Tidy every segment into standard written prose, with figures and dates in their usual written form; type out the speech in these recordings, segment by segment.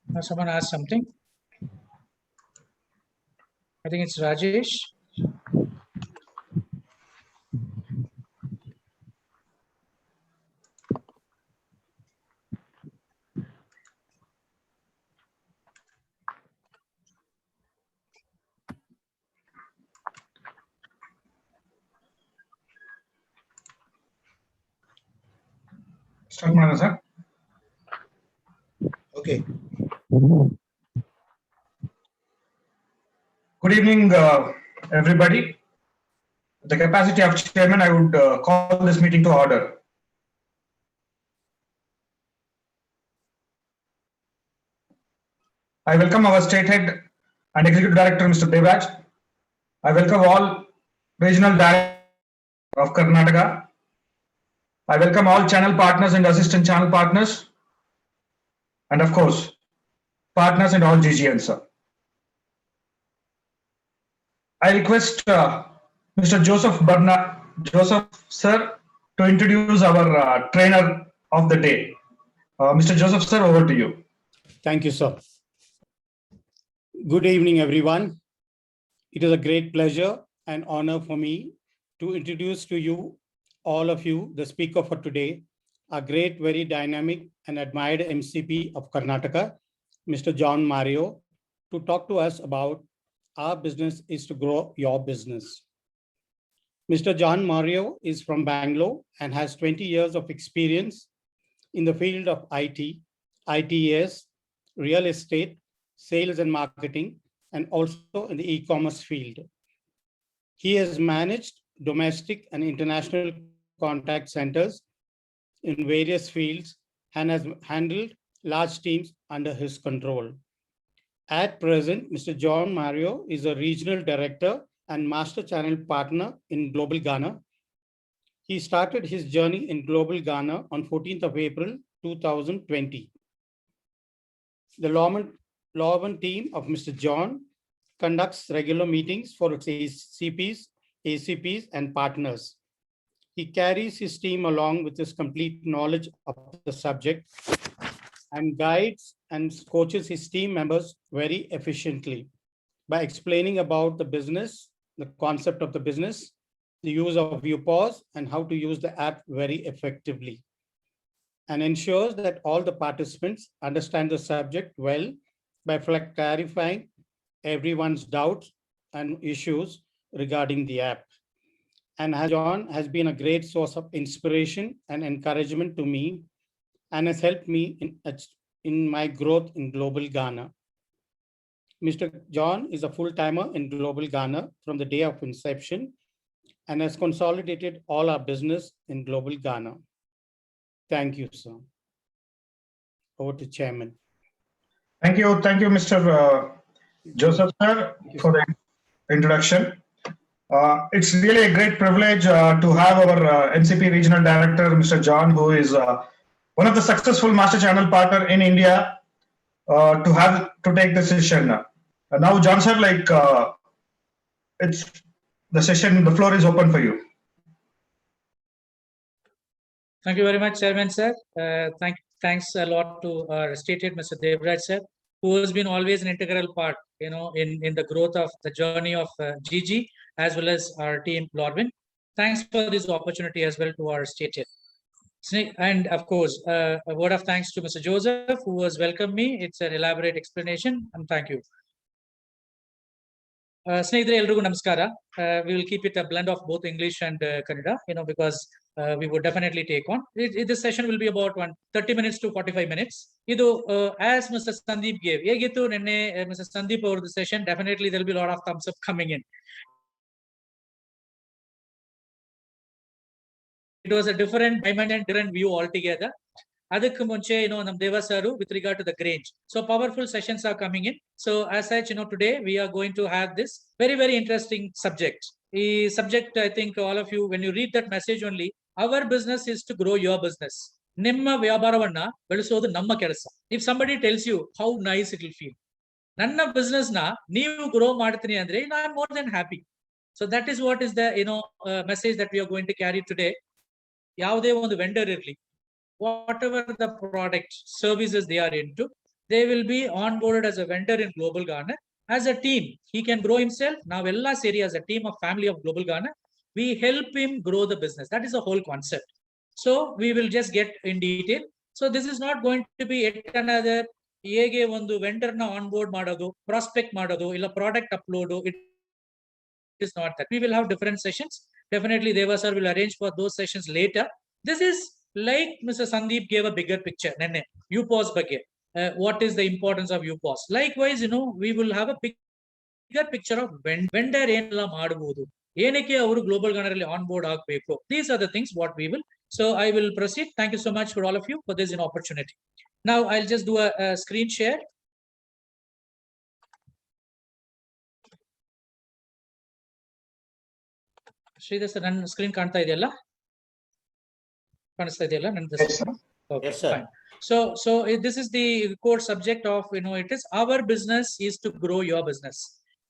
Now someone asked something. I think it's Rajesh. Start madam, sir. Okay. Good evening, everybody. The capacity of chairman, I would call this meeting to order. I welcome our state head and executive director, Mr. Devraj. I welcome all regional directors of Karnataka. I welcome all channel partners and assistant channel partners, and of course, partners and all GGNs, sir. I request Mr. Joseph sir, to introduce our trainer of the day. Mr. Joseph sir, over to you. Thank you, sir. Good evening, everyone. It is a great pleasure and honor for me to introduce to you, all of you, the speaker for today, a great, very dynamic and admired MCP of Karnataka, Mr. John Mario, to talk to us about our business is to grow your business. Mr. John Mario is from Bangalore and has 20 years of experience in the field of IT, ITES, real estate, sales and marketing, and also in the e-commerce field. He has managed domestic and international contact centers in various fields and has handled large teams under his control. At present, Mr. John Mario is a regional director and master channel partner in Global Ghana. He started his journey in Global Ghana on 14th of April, 2020. The Lawman team of Mr. John conducts regular meetings for its CPs, ACPs, and partners. He carries his team along with his complete knowledge of the subject and guides and coaches his team members very efficiently by explaining about the business, the concept of the business, the use of ViewPause, and how to use the app very effectively, and ensures that all the participants understand the subject well by clarifying everyone's doubts and issues regarding the app. And John has been a great source of inspiration and encouragement to me and has helped me in my growth in Global Ghana. Mr. John is a full-timer in Global Ghana from the day of inception and has consolidated all our business in Global Ghana. Thank you, sir. Over to Chairman. Thank you, Mr. Joseph sir, for the introduction. It's really a great privilege to have our MCP Regional Director, Mr. John, who is one of the successful master channel partner in India, to take the session. Now, John sir, it's the session. The floor is open for you. Thank you very much, Chairman sir. Thanks a lot to our esteemed Mr. Devraj sir, who has been always an integral part, in the growth of the journey of GG, as well as our team Lorwin. Thanks for this opportunity as well to our state head. And of course, a word of thanks to Mr. Joseph, who has welcomed me. It's an elaborate explanation, and thank you. Snehidre Elrigu Namaskara. We will keep it a blend of both English and Kannada, because we would definitely take on. This session will be about 30 minutes to 45 minutes. As Mr. Sandeep gave, Mr. Sandeep over the session, definitely there will be a lot of thumbs up coming in. It was a different diamond and different view altogether. Adukku munche, Nam Deva Saru with regard to the Grange. So powerful sessions are coming in. So as such, today we are going to have this very, very interesting subject. The subject, I think all of you, when you read that message only, our business is to grow your business. Nimma vyabaravanna belusodu namma kelasa. If somebody tells you how nice it will feel. Nanna business na neevu grow maduttini andre, I am more than happy. So that is what is the message that we are going to carry today. Yavade one vendor irli. Whatever the product services they are into, they will be onboarded as a vendor in Global Ghana. As a team, he can grow himself. Now, Vella Seri as a team of family of Global Ghana, we help him grow the business. That is the whole concept. So we will just get in detail. So this is not going to be yet another ಹೇಗೆ ಒಂದು vendor ನ on board ಮಾಡೋದು, prospect ಮಾಡೋದು, ಇಲ್ಲ product upload. It is not that. We will have different sessions. Definitely Deva sir will arrange for those sessions later. This is like Mr. Sandeep gave a bigger picture. Nenne UPOS ಬಗ್ಗೆ. What is the importance of UPOS? Likewise, we will have a bigger picture of vendor ಏನೆಲ್ಲ ಮಾಡಬಹುದು, ಏನಕ್ಕೆ ಅವರು global ಗಾನರಲ್ಲಿ on board ಆಗಬೇಕು. These are the things what we will. So I will proceed. Thank you so much for all of you for this opportunity. Now I'll just do a screen share. Sridhar sir, ನನ್ನ screen ಕಾಣ್ತಾ ಇದೆಯಲ್ಲ? ಕಾಣಿಸ್ತಾ ಇದೆಯಲ್ಲ ನನ್ನ? Okay, fine. So this is the core subject of, it is our business is to grow your business.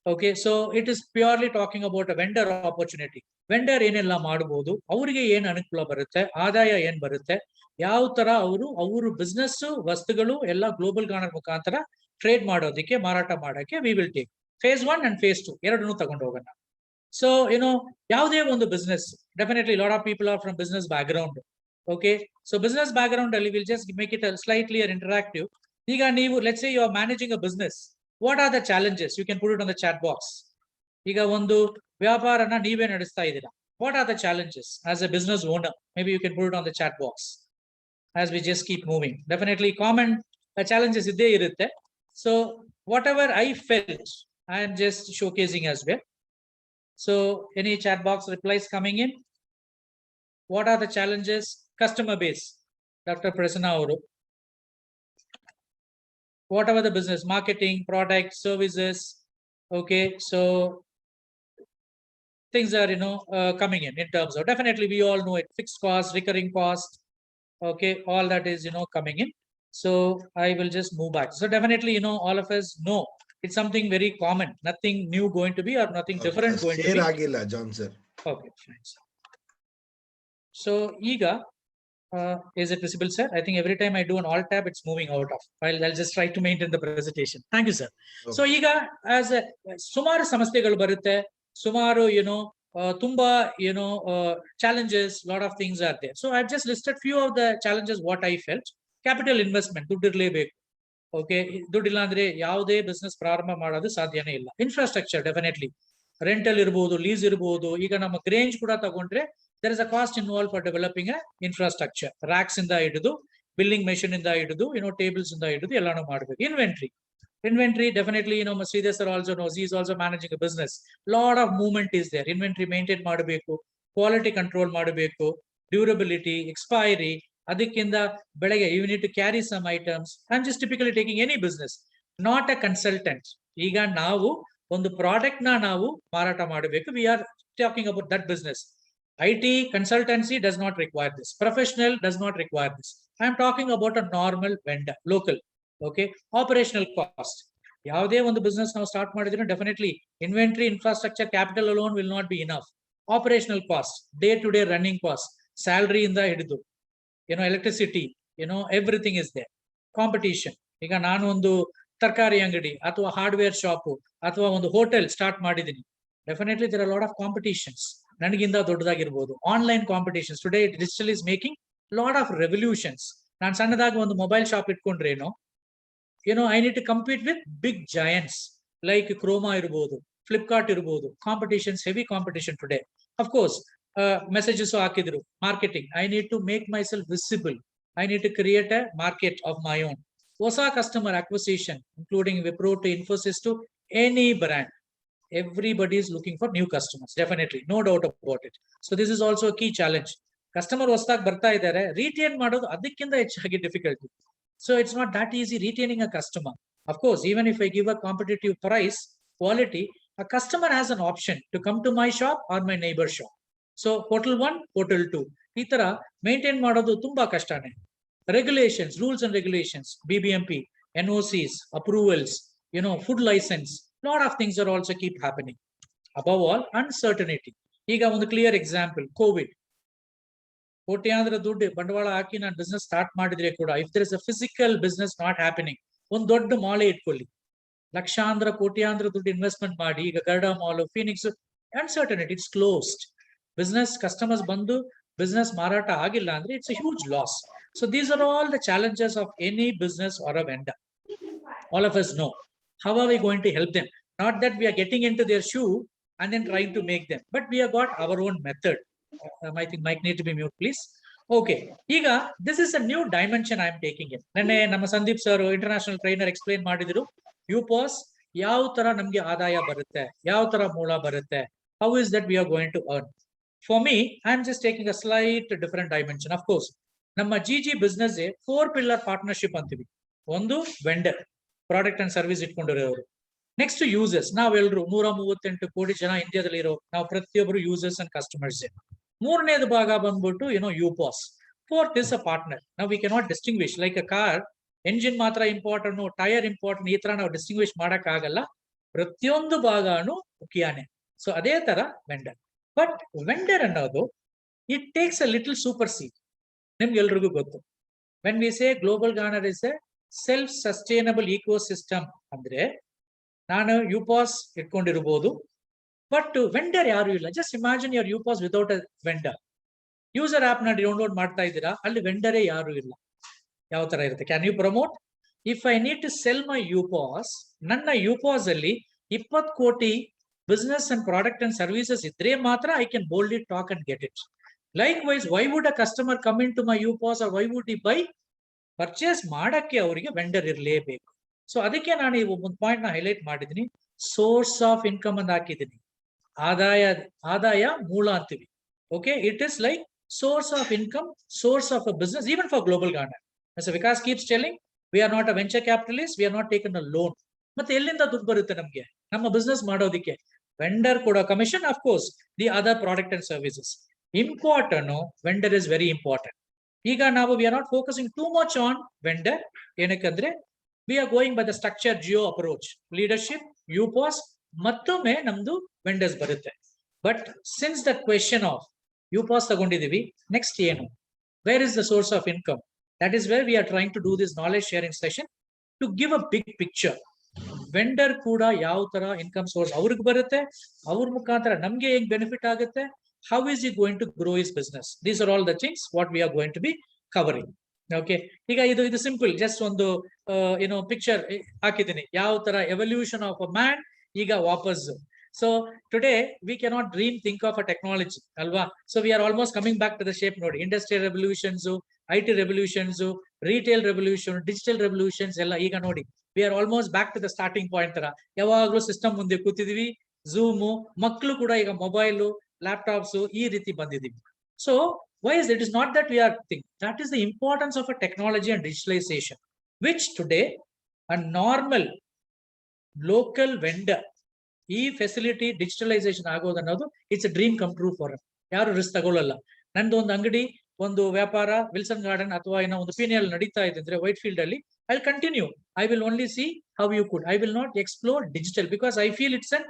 Okay, so it is purely talking about a vendor opportunity. Vendor ಏನೆಲ್ಲ ಮಾಡಬಹುದು, ಅವರಿಗೆ ಏನು ಅನುಕೂಲ ಬರುತ್ತೆ, ಆದಾಯ ಏನ್ ಬರುತ್ತೆ, ಯಾವ ತರ ಅವರು ಬಿಸ್ನೆಸ್ ವಸ್ತುಗಳು ಎಲ್ಲ ಗ್ಲೋಬಲ್ ಗಾನರ್ ಮುಖಾಂತರ ಟ್ರೇಡ್ ಮಾಡೋದಕ್ಕೆ, ಮಾರಾಟ ಮಾಡಕ್ಕೆ we will take phase 1 and phase 2 ಎರಡನ್ನೂ ತಗೊಂಡು ಹೋಗೋಣ. So ಯಾವುದೇ ಒಂದು business, definitely a lot of people are from business background. Okay, so business background ಅಲ್ಲಿ we'll just make it a slightly interactive. ಈಗ ನೀವು, let's say you are managing a business. What are the challenges? You can put it on the chat box. ಈಗ ಒಂದು ವ್ಯಾಪಾರನ ನೀವೇ ನಡೆಸ್ತಾ ಇದ್ದೀರಾ. What are the challenges as a business owner? Maybe you can put it on the chat box as we just keep moving. Definitely common challenges ಇದ್ದೇ ಇರುತ್ತೆ. So whatever I felt, I am just showcasing as well. So any chat box replies coming in? What are the challenges? Customer base, Dr. Prasanna Auru. Whatever the business, marketing, product, services. Okay, so things are coming in terms of, definitely we all know it, fixed cost, recurring cost. Okay, all that is coming in. So I will just move back. So definitely all of us know it's something very common, nothing new going to be or nothing different going to be. Agila, John sir. Okay, fine. So Iga, is it visible, sir? I think every time I do an alt tab, it's moving out of. I'll just try to maintain the presentation. Thank you, sir. Okay. So Iga, as ಸುಮಾರು ಸಮಸ್ಯೆಗಳು ಬರುತ್ತೆ, ಸುಮಾರು ತುಂಬಾ challenges, lot of things are there. So I've just listed few of the challenges what I felt. Capital investment, ದುಡ್ಡು ಇರಲೇಬೇಕು. Okay, ದುಡ್ಡಿಲ್ಲ ಅಂದ್ರೆ ಯಾವುದೇ ಬಿಸ್ನೆಸ್ ಪ್ರಾರಂಭ ಮಾಡೋದು ಸಾಧ್ಯನೇ ಇಲ್ಲ. ಇನ್ಫ್ರಾಸ್ಟ್ರಕ್ಚರ್, ಡೆಫಿನೆಟ್ಲಿ ರೆಂಟಲ್ ಇರಬಹುದು, ಲೀಸ್ ಇರಬಹುದು. ಈಗ ನಮ್ಮ ಗ್ರೇಂಜ್ ಕೂಡ ತಗೊಂಡ್ರೆ there is a cost involved for developing a infrastructure. Racks ಇಂದ ಹಿಡಿದು, ಬಿಲ್ಲಿಂಗ್ ಮೆಷಿನ್ ಇಂದ ಹಿಡಿದು, tables ಇಂದ ಹಿಡಿದು ಎಲ್ಲಾನು ಮಾಡಬೇಕು. Inventory, definitely, Sridhar sir also knows, he is also managing a business. Lot of movement is there. Inventory maintain ಮಾಡಬೇಕು, quality control ಮಾಡಬೇಕು, durability, expiry. ಅದಕ್ಕಿಂತ ಬೆಳಗ್ಗೆ you need to carry some items. I'm just typically taking any business, not a consultant. ಈಗ ನಾವು ಒಂದು product ನಾವು ಮಾರಾಟ ಮಾಡಬೇಕು. We are talking about that business. IT consultancy does not require this. Professional does not require this. I am talking about a normal vendor, local. Okay, operational cost. ಯಾವುದೇ ಒಂದು business ನಾವು start ಮಾಡಿದ್ರೆ definitely inventory, infrastructure, capital alone will not be enough. Operational cost, day to day running cost, salary ಇಂದ ಹಿಡಿದು, electricity, everything is there. Competition. ಈಗ ನಾನು ಒಂದು ತರಕಾರಿ ಅಂಗಡಿ ಅಥವಾ ಹಾರ್ಡ್ವೇರ್ ಶಾಪ್ ಅಥವಾ ಒಂದು ಹೋಟೆಲ್ ಸ್ಟಾರ್ಟ್ ಮಾಡಿದ್ದೀನಿ. Definitely there are a lot of competitions. ನನಗಿಂತ ದೊಡ್ಡದಾಗಿರ್ಬೋದು. Online competitions, today digital is making lot of revolutions. ನಾನು ಸಣ್ಣದಾಗಿ ಒಂದು ಮೊಬೈಲ್ ಶಾಪ್ ಇಟ್ಕೊಂಡ್ರೇನು, I need to compete with big giants like Croma ಇರ್ಬೋದು, ಫ್ಲಿಪ್ಕಾರ್ಟ್ ಇರ್ಬೋದು. Competitions, heavy competition today. Of course messages ಹಾಕಿದ್ರು, marketing. I need to make myself visible. I need to create a market of my own. ಹೊಸ customer acquisition, including Wipro to Infosys to any brand. Everybody is looking for new customers, definitely, no doubt about it. So this is also a key challenge. Customer ಹೊಸದಾಗಿ ಬರ್ತಾ ಇದ್ದಾರೆ, retain ಮಾಡೋದು ಅದಕ್ಕಿಂತ ಹೆಚ್ಚಾಗಿ difficulty. So it's not that easy retaining a customer. Of course, even if I give a competitive price, quality, a customer has an option to come to my shop or my neighbor shop. So portal 1, portal 2, ಈ ತರ maintain ಮಾಡೋದು ತುಂಬಾ ಕಷ್ಟನೇ. Regulations, rules and regulations, BBMP, NOCs, approvals, food license. Lot of things are also keep happening. Above all, uncertainty. ಈಗ ಒಂದು clear example, Covid. ಕೋಟ್ಯಾಂತರ ದುಡ್ಡು ಬಂಡವಾಳ ಹಾಕಿ ನಾನು ಬಿಸ್ನೆಸ್ ಸ್ಟಾರ್ಟ್ ಮಾಡಿದ್ರೆ ಕೂಡ, if there is a physical business not happening, ಒಂದ್ ದೊಡ್ಡ ಮಾಲೆ ಇಟ್ಕೊಳ್ಳಿ, ಲಕ್ಷಾಂತರ ಕೋಟ್ಯಾಂತರ ದುಡ್ಡು ಇನ್ವೆಸ್ಟ್ಮೆಂಟ್ ಮಾಡಿ, ಈಗ Garuda mall, Phoenix, uncertainty, it's closed. Business customers ಬಂದು ಬಿಸ್ನೆಸ್ ಮಾರಾಟ ಆಗಿಲ್ಲ ಅಂದ್ರೆ it's a huge loss. So these are all the challenges of any business or a vendor. All of us know. How are we going to help them? Not that we are getting into their shoe and then trying to make them, but we have got our own method. I think mic need to be mute, please. Okay. Iga, this is a new dimension I am taking in. Nanne nama Sandeep sir, international trainer, explain ಮಾಡಿದ್ರು. UPOS ಯಾವ ತರ ನಮ್ಗೆ ಆದಾಯ ಬರುತ್ತೆ, ಯಾವ ತರ ಮೂಲ ಬರುತ್ತೆ, how is that we are going to earn? For me, I am just taking a slight different dimension. Of course, ನಮ್ಮ GG business 4 pillar partnership ಅಂತೀವಿ. ಒಂದು ವೆಂಡರ್, ಪ್ರಾಡಕ್ಟ್ ಅಂಡ್ ಸರ್ವಿಸ್ ಇಟ್ಕೊಂಡಿರೋರು. ನೆಕ್ಸ್ಟ್ ಯೂಸರ್ಸ್, ನಾವೆಲ್ಲರೂ 138 ಕೋಟಿ ಜನ ಇಂಡಿಯಾದಲ್ಲಿ ಇರೋ ನಾವು ಪ್ರತಿಯೊಬ್ಬರು ಯೂಸರ್ಸ್ ಅಂಡ್ ಕಸ್ಟಮರ್ಸ್. ಮೂರನೇದು ಭಾಗ ಬಂದ್ಬಿಟ್ಟು ಯುಪಾಸ್. Fourth is a partner. ನಾವು we cannot distinguish like a car, engine ಮಾತ್ರ ಇಂಪಾರ್ಟೆಂಟ್, ಟೈರ್ ಇಂಪಾರ್ಟೆಂಟ್, ಈ ತರ ನಾವು ಡಿಸ್ಟಿಂಗ್ವಿಶ್ ಮಾಡಕ್ ಆಗಲ್ಲ. ಪ್ರತಿಯೊಂದು ಭಾಗನು ಮುಖ್ಯನೇ. ಸೊ ಅದೇ ತರ ವೆಂಡರ್. ಬಟ್ ವೆಂಡರ್ ಅನ್ನೋದು it takes a little super seed. ನಿಮ್ಗೆ ಎಲ್ರಿಗೂ ಗೊತ್ತು, when we say global Garner is a self sustainable ecosystem ಅಂದ್ರೆ ನಾನು ಯುಪಾಸ್ ಇಟ್ಕೊಂಡಿರ್ಬೋದು, ಬಟ್ ವೆಂಡರ್ ಯಾರು ಇಲ್ಲ. ಜಸ್ಟ್ ಇಮ್ಯಾಜಿನ್ ಯುವರ್ ಯುಪಾಸ್ without a vendor. User app ನ ಡೌನ್ಲೋಡ್ ಮಾಡ್ತಾ ಇದ್ದೀರಾ, ಅಲ್ಲಿ ವೆಂಡರೇ ಯಾರು ಇಲ್ಲ. ಯಾವ ತರ ಇರುತ್ತೆ? Can you promote? If I need to sell my ಯುಪಾಸ್, ನನ್ನ ಯುಪಾಸ್ ಅಲ್ಲಿ 20 ಕೋಟಿ business and product and services ಇದ್ರೆ ಮಾತ್ರ I can boldly talk and get it. Likewise, why would a customer come into my ಯುಪಾಸ್ or why would he buy? Purchase ಮಾಡಕ್ಕೆ ಅವರಿಗೆ ವೆಂಡರ್ ಇರಲೇಬೇಕು. ಸೊ ಅದಕ್ಕೆ ನಾನು ಈ ಒಂದು ಪಾಯಿಂಟ್ ನ ಹೈಲೈಟ್ ಮಾಡಿದೀನಿ. ಸೋರ್ಸ್ ಆಫ್ ಇನ್ಕಮ್ ಅಂತ ಹಾಕಿದ್ದೀನಿ. ಆದಾಯ ಮೂಲ ಅಂತೀವಿ. Okay, it is like source of income, source of a business, even for global Garner. Vikas keeps telling, V are not a venture capitalist, V are not taken a loan. ಮತ್ತೆ ಎಲ್ಲಿಂದ ದುಡ್ಡು ಬರುತ್ತೆ ನಮ್ಗೆ ನಮ್ಮ ಬಿಸ್ನೆಸ್ ಮಾಡೋದಿಕ್ಕೆ? ವೆಂಡರ್ ಕೊಡೋ commission, of course the other product and services. Important, vendor is very important. ಈಗ ನಾವು we are not focusing too much on vendor. ಏನಕ್ಕಂದ್ರೆ we are going by the structure Jio approach, leadership, ಯುಪಾಸ್, ಮತ್ತೊಮ್ಮೆ ನಮ್ದು vendors ಬರುತ್ತೆ. But since the question of ಯುಪಾಸ್ ತಗೊಂಡಿದೀವಿ, next ಏನು? Where is the source of income? That is where we are trying to do this knowledge sharing session to give a big picture. Vendor ಕೂಡ ಯಾವ ತರ income source ಅವ್ರಿಗೆ ಬರುತ್ತೆ, ಅವ್ರ ಮುಖಾಂತರ ನಮ್ಗೆ ಹೆಂಗ್ ಬೆನಿಫಿಟ್ ಆಗುತ್ತೆ, how is he going to grow his business? These are all the things what we are going to be covering. Okay, ಈಗ ಇದು ಸಿಂಪಲ್, ಜಸ್ಟ್ ಒಂದು ಪಿಕ್ಚರ್ ಹಾಕಿದ್ದೀನಿ. ಯಾವ ತರ ಎವಲ್ಯೂಷನ್ ಆಫ್ ಅ ಮ್ಯಾನ್ ಈಗ ವಾಪಸ್. So today we cannot dream think of a technology ಅಲ್ವಾ? So we are almost coming back to the shape. ನೋಡಿ, industrial revolutions, IT revolutions, retail revolution, digital revolutions ಎಲ್ಲ ಈಗ ನೋಡಿ we are almost back to the starting point ತರ. ಯಾವಾಗ್ಲೂ system ಮುಂದೆ ಕೂತಿದೀವಿ, zoom, ಮಕ್ಕಳು ಕೂಡ ಈಗ ಮೊಬೈಲು, ಲ್ಯಾಪ್ಟಾಪ್ಸ್ ಈ ರೀತಿ ಬಂದಿದ್ದೀವಿ. So why is it is not that we are thinking, that is the importance of a technology and digitalization, which today a normal local vendor ಈ ಫೆಸಿಲಿಟಿ ಡಿಜಿಟಲೈಸೇಷನ್ ಆಗೋದು ಅನ್ನೋದು it's a dream come true for. ಯಾರು risk ತಗೊಳ್ಳಲ್ಲ. ನಂದು ಒಂದು ಅಂಗಡಿ, ಒಂದು ವ್ಯಾಪಾರ ವಿಲ್ಸನ್ ಗಾರ್ಡನ್ ಅಥವಾ ಏನೋ ಒಂದು PNL ನಡೀತಾ ಇದೆ ಅಂದ್ರೆ ವೈಟ್ ಫೀಲ್ಡ್ ಅಲ್ಲಿ, I will continue. I will only see how you could. I will not explore digital because I feel it's an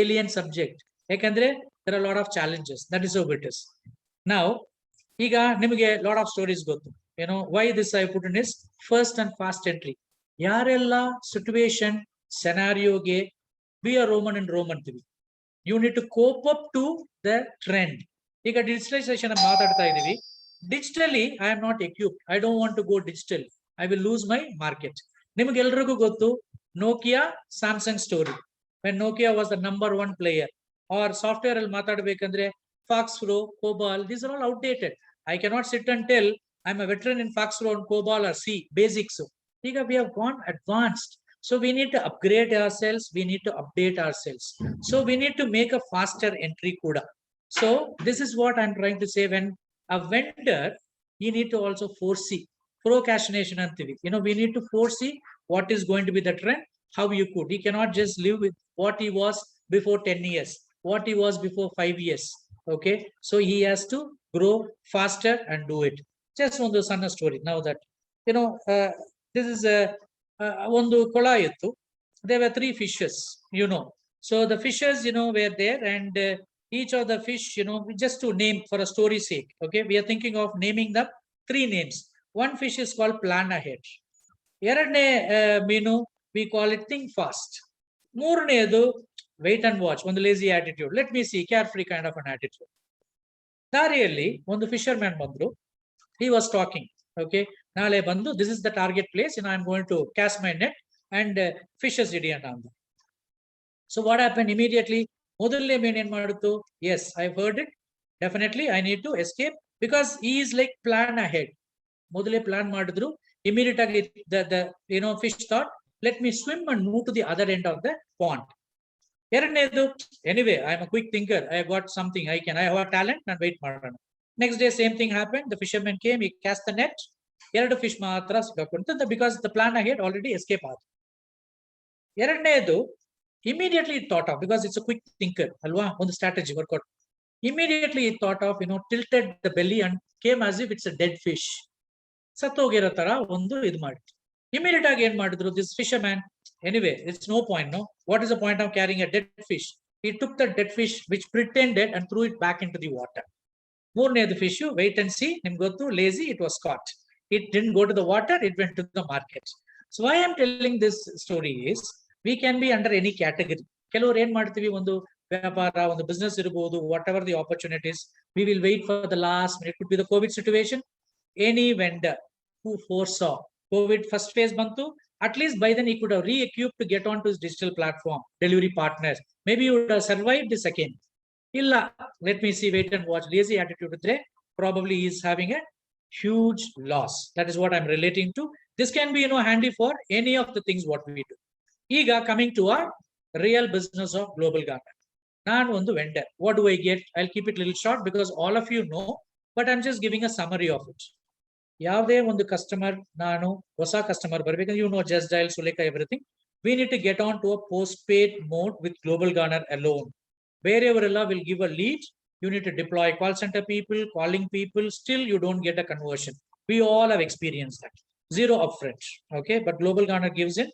alien subject. ಯಾಕಂದ್ರೆ there are a lot of challenges. That is how it is. Now, ಈಗ ನಿಮಗೆ lot of stories ಗೊತ್ತು. Why this I put in is first and fast entry. ಯಾರೆಲ್ಲ situation ಸೆನಾರಿಯೋಗೆ be a Roman and Rome ಅಂತೀವಿ. You need to cope up to the trend. ಈಗ digitalisation ಮಾತಾಡ್ತಾ ಇದೀವಿ. Digitally I am not equipped. I don't want to go digital. I will lose my market. ನಿಮ್ಗೆಲ್ರಿಗೂ ಗೊತ್ತು Nokia Samsung story. when Nokia was the number 1 player. Or software ಅಲ್ಲಿ ಮಾತಾಡಬೇಕಂದ್ರೆ Fox Pro, COBOL, these are all outdated. I cannot sit and tell I'm a veteran in Fox Pro and COBOL or C basics. Here we have gone advanced. So we need to upgrade ourselves. We need to update ourselves. So we need to make a faster entry kuda. So this is what I'm trying to say. When a vendor, you need to also foresee procrastination antivi. We need to foresee what is going to be the trend, how you could. He cannot just live with what he was before 10 years, what he was before 5 years. Okay, so he has to grow faster and do it. Just one the son story. Now that this is a one kola ittu. There were 3 fishes. So the fishes were there, and each of the fish just to name for a story sake. Okay, we are thinking of naming the 3 names. One fish is called plan ahead. ಎರಡನೇ ಮೀನು we call it think fast. ಮೂರನೇದು wait and watch, ಒಂದು lazy attitude, let me C, care free kind of an attitude. ದಾರಿಯಲ್ಲಿ ಒಂದು Fisher man ಬಂದ್ರು, he was talking, okay, ನಾಳೆ ಬಂದು this is the target place and I am going to cast my net and fishes idiot on them. So what happened immediately? ಮೊದಲನೇ ಮೀನು ಏನ್ ಮಾಡುತ್ತು? Yes, I've heard it, definitely I need to escape, because he is like plan ahead. ಮೊದಲೇ plan ಮಾಡಿದ್ರು. Immediate ಆಗಿ the fish thought, let me swim and move to the other end of the pond. ಎರಡನೇದು, anyway I am a quick thinker, I have got something, I have a talent, and wait ಮಾಡೋಣ. Next day same thing happened, the fisherman came, he cast the net, ಎರಡು fish ಮಾತ್ರ ಸಿಕ್ಕಾಕೊಂತು, because the plan ahead already escape ಆಯ್ತು. ಎರಡನೇದು immediately thought of, because it's a quick thinker ಅಲ್ವಾ, ಒಂದು strategy workout. Immediately he thought of, tilted the belly and came as if it's a dead fish. ಸತ್ತೋಗಿರೋ ತರ ಒಂದು ಇದು ಮಾಡಿ immediate ಆಗಿ ಏನ್ ಮಾಡಿದ್ರು, this fisherman, anyway it's no point, no, what is the point of carrying a dead fish? He took the dead fish which pretended and threw it back into the water. ಮೂರನೇದು fish, wait and see, ನಿಮ್ಗೆ ಗೊತ್ತು, lazy, it was caught, it didn't go to the water, it went to the market. So why I am telling this story is, we can be under any category. ಕೆಲವರು ಏನ್ ಮಾಡ್ತೀವಿ, ಒಂದು ವ್ಯಾಪಾರ, ಒಂದು business ಇರಬಹುದು, what ever the opportunities, we will wait for the last minute. It could be the COVID situation. Any vendor who foresaw COVID first phase bantu, at least by then he could have re-equipped to get onto his digital platform, delivery partners. Maybe he would have survived the second. Illa, let me see, wait and watch, lazy attitude idre, probably he is having a huge loss. That is what I'm relating to. This can be, handy for any of the things what we do. Ega coming to our real business of Global Garner. Naan ondu vendor. What do I get? I'll keep it a little short because all of you know, but I'm just giving a summary of it. ಯಾವುದೇ ಒಂದು customer, ನಾನು ಹೊಸ customer ಬರ್ಬೇಕಂದ್ರೆ, just dial, Sulekha, everything, we need to get on to a post-paid mode with Global Garner alone. Wherever will give a lead, you need to deploy call center people, calling people, still you don't get a conversion. We all have experienced that. Zero upfront, okay? But Global Garner gives in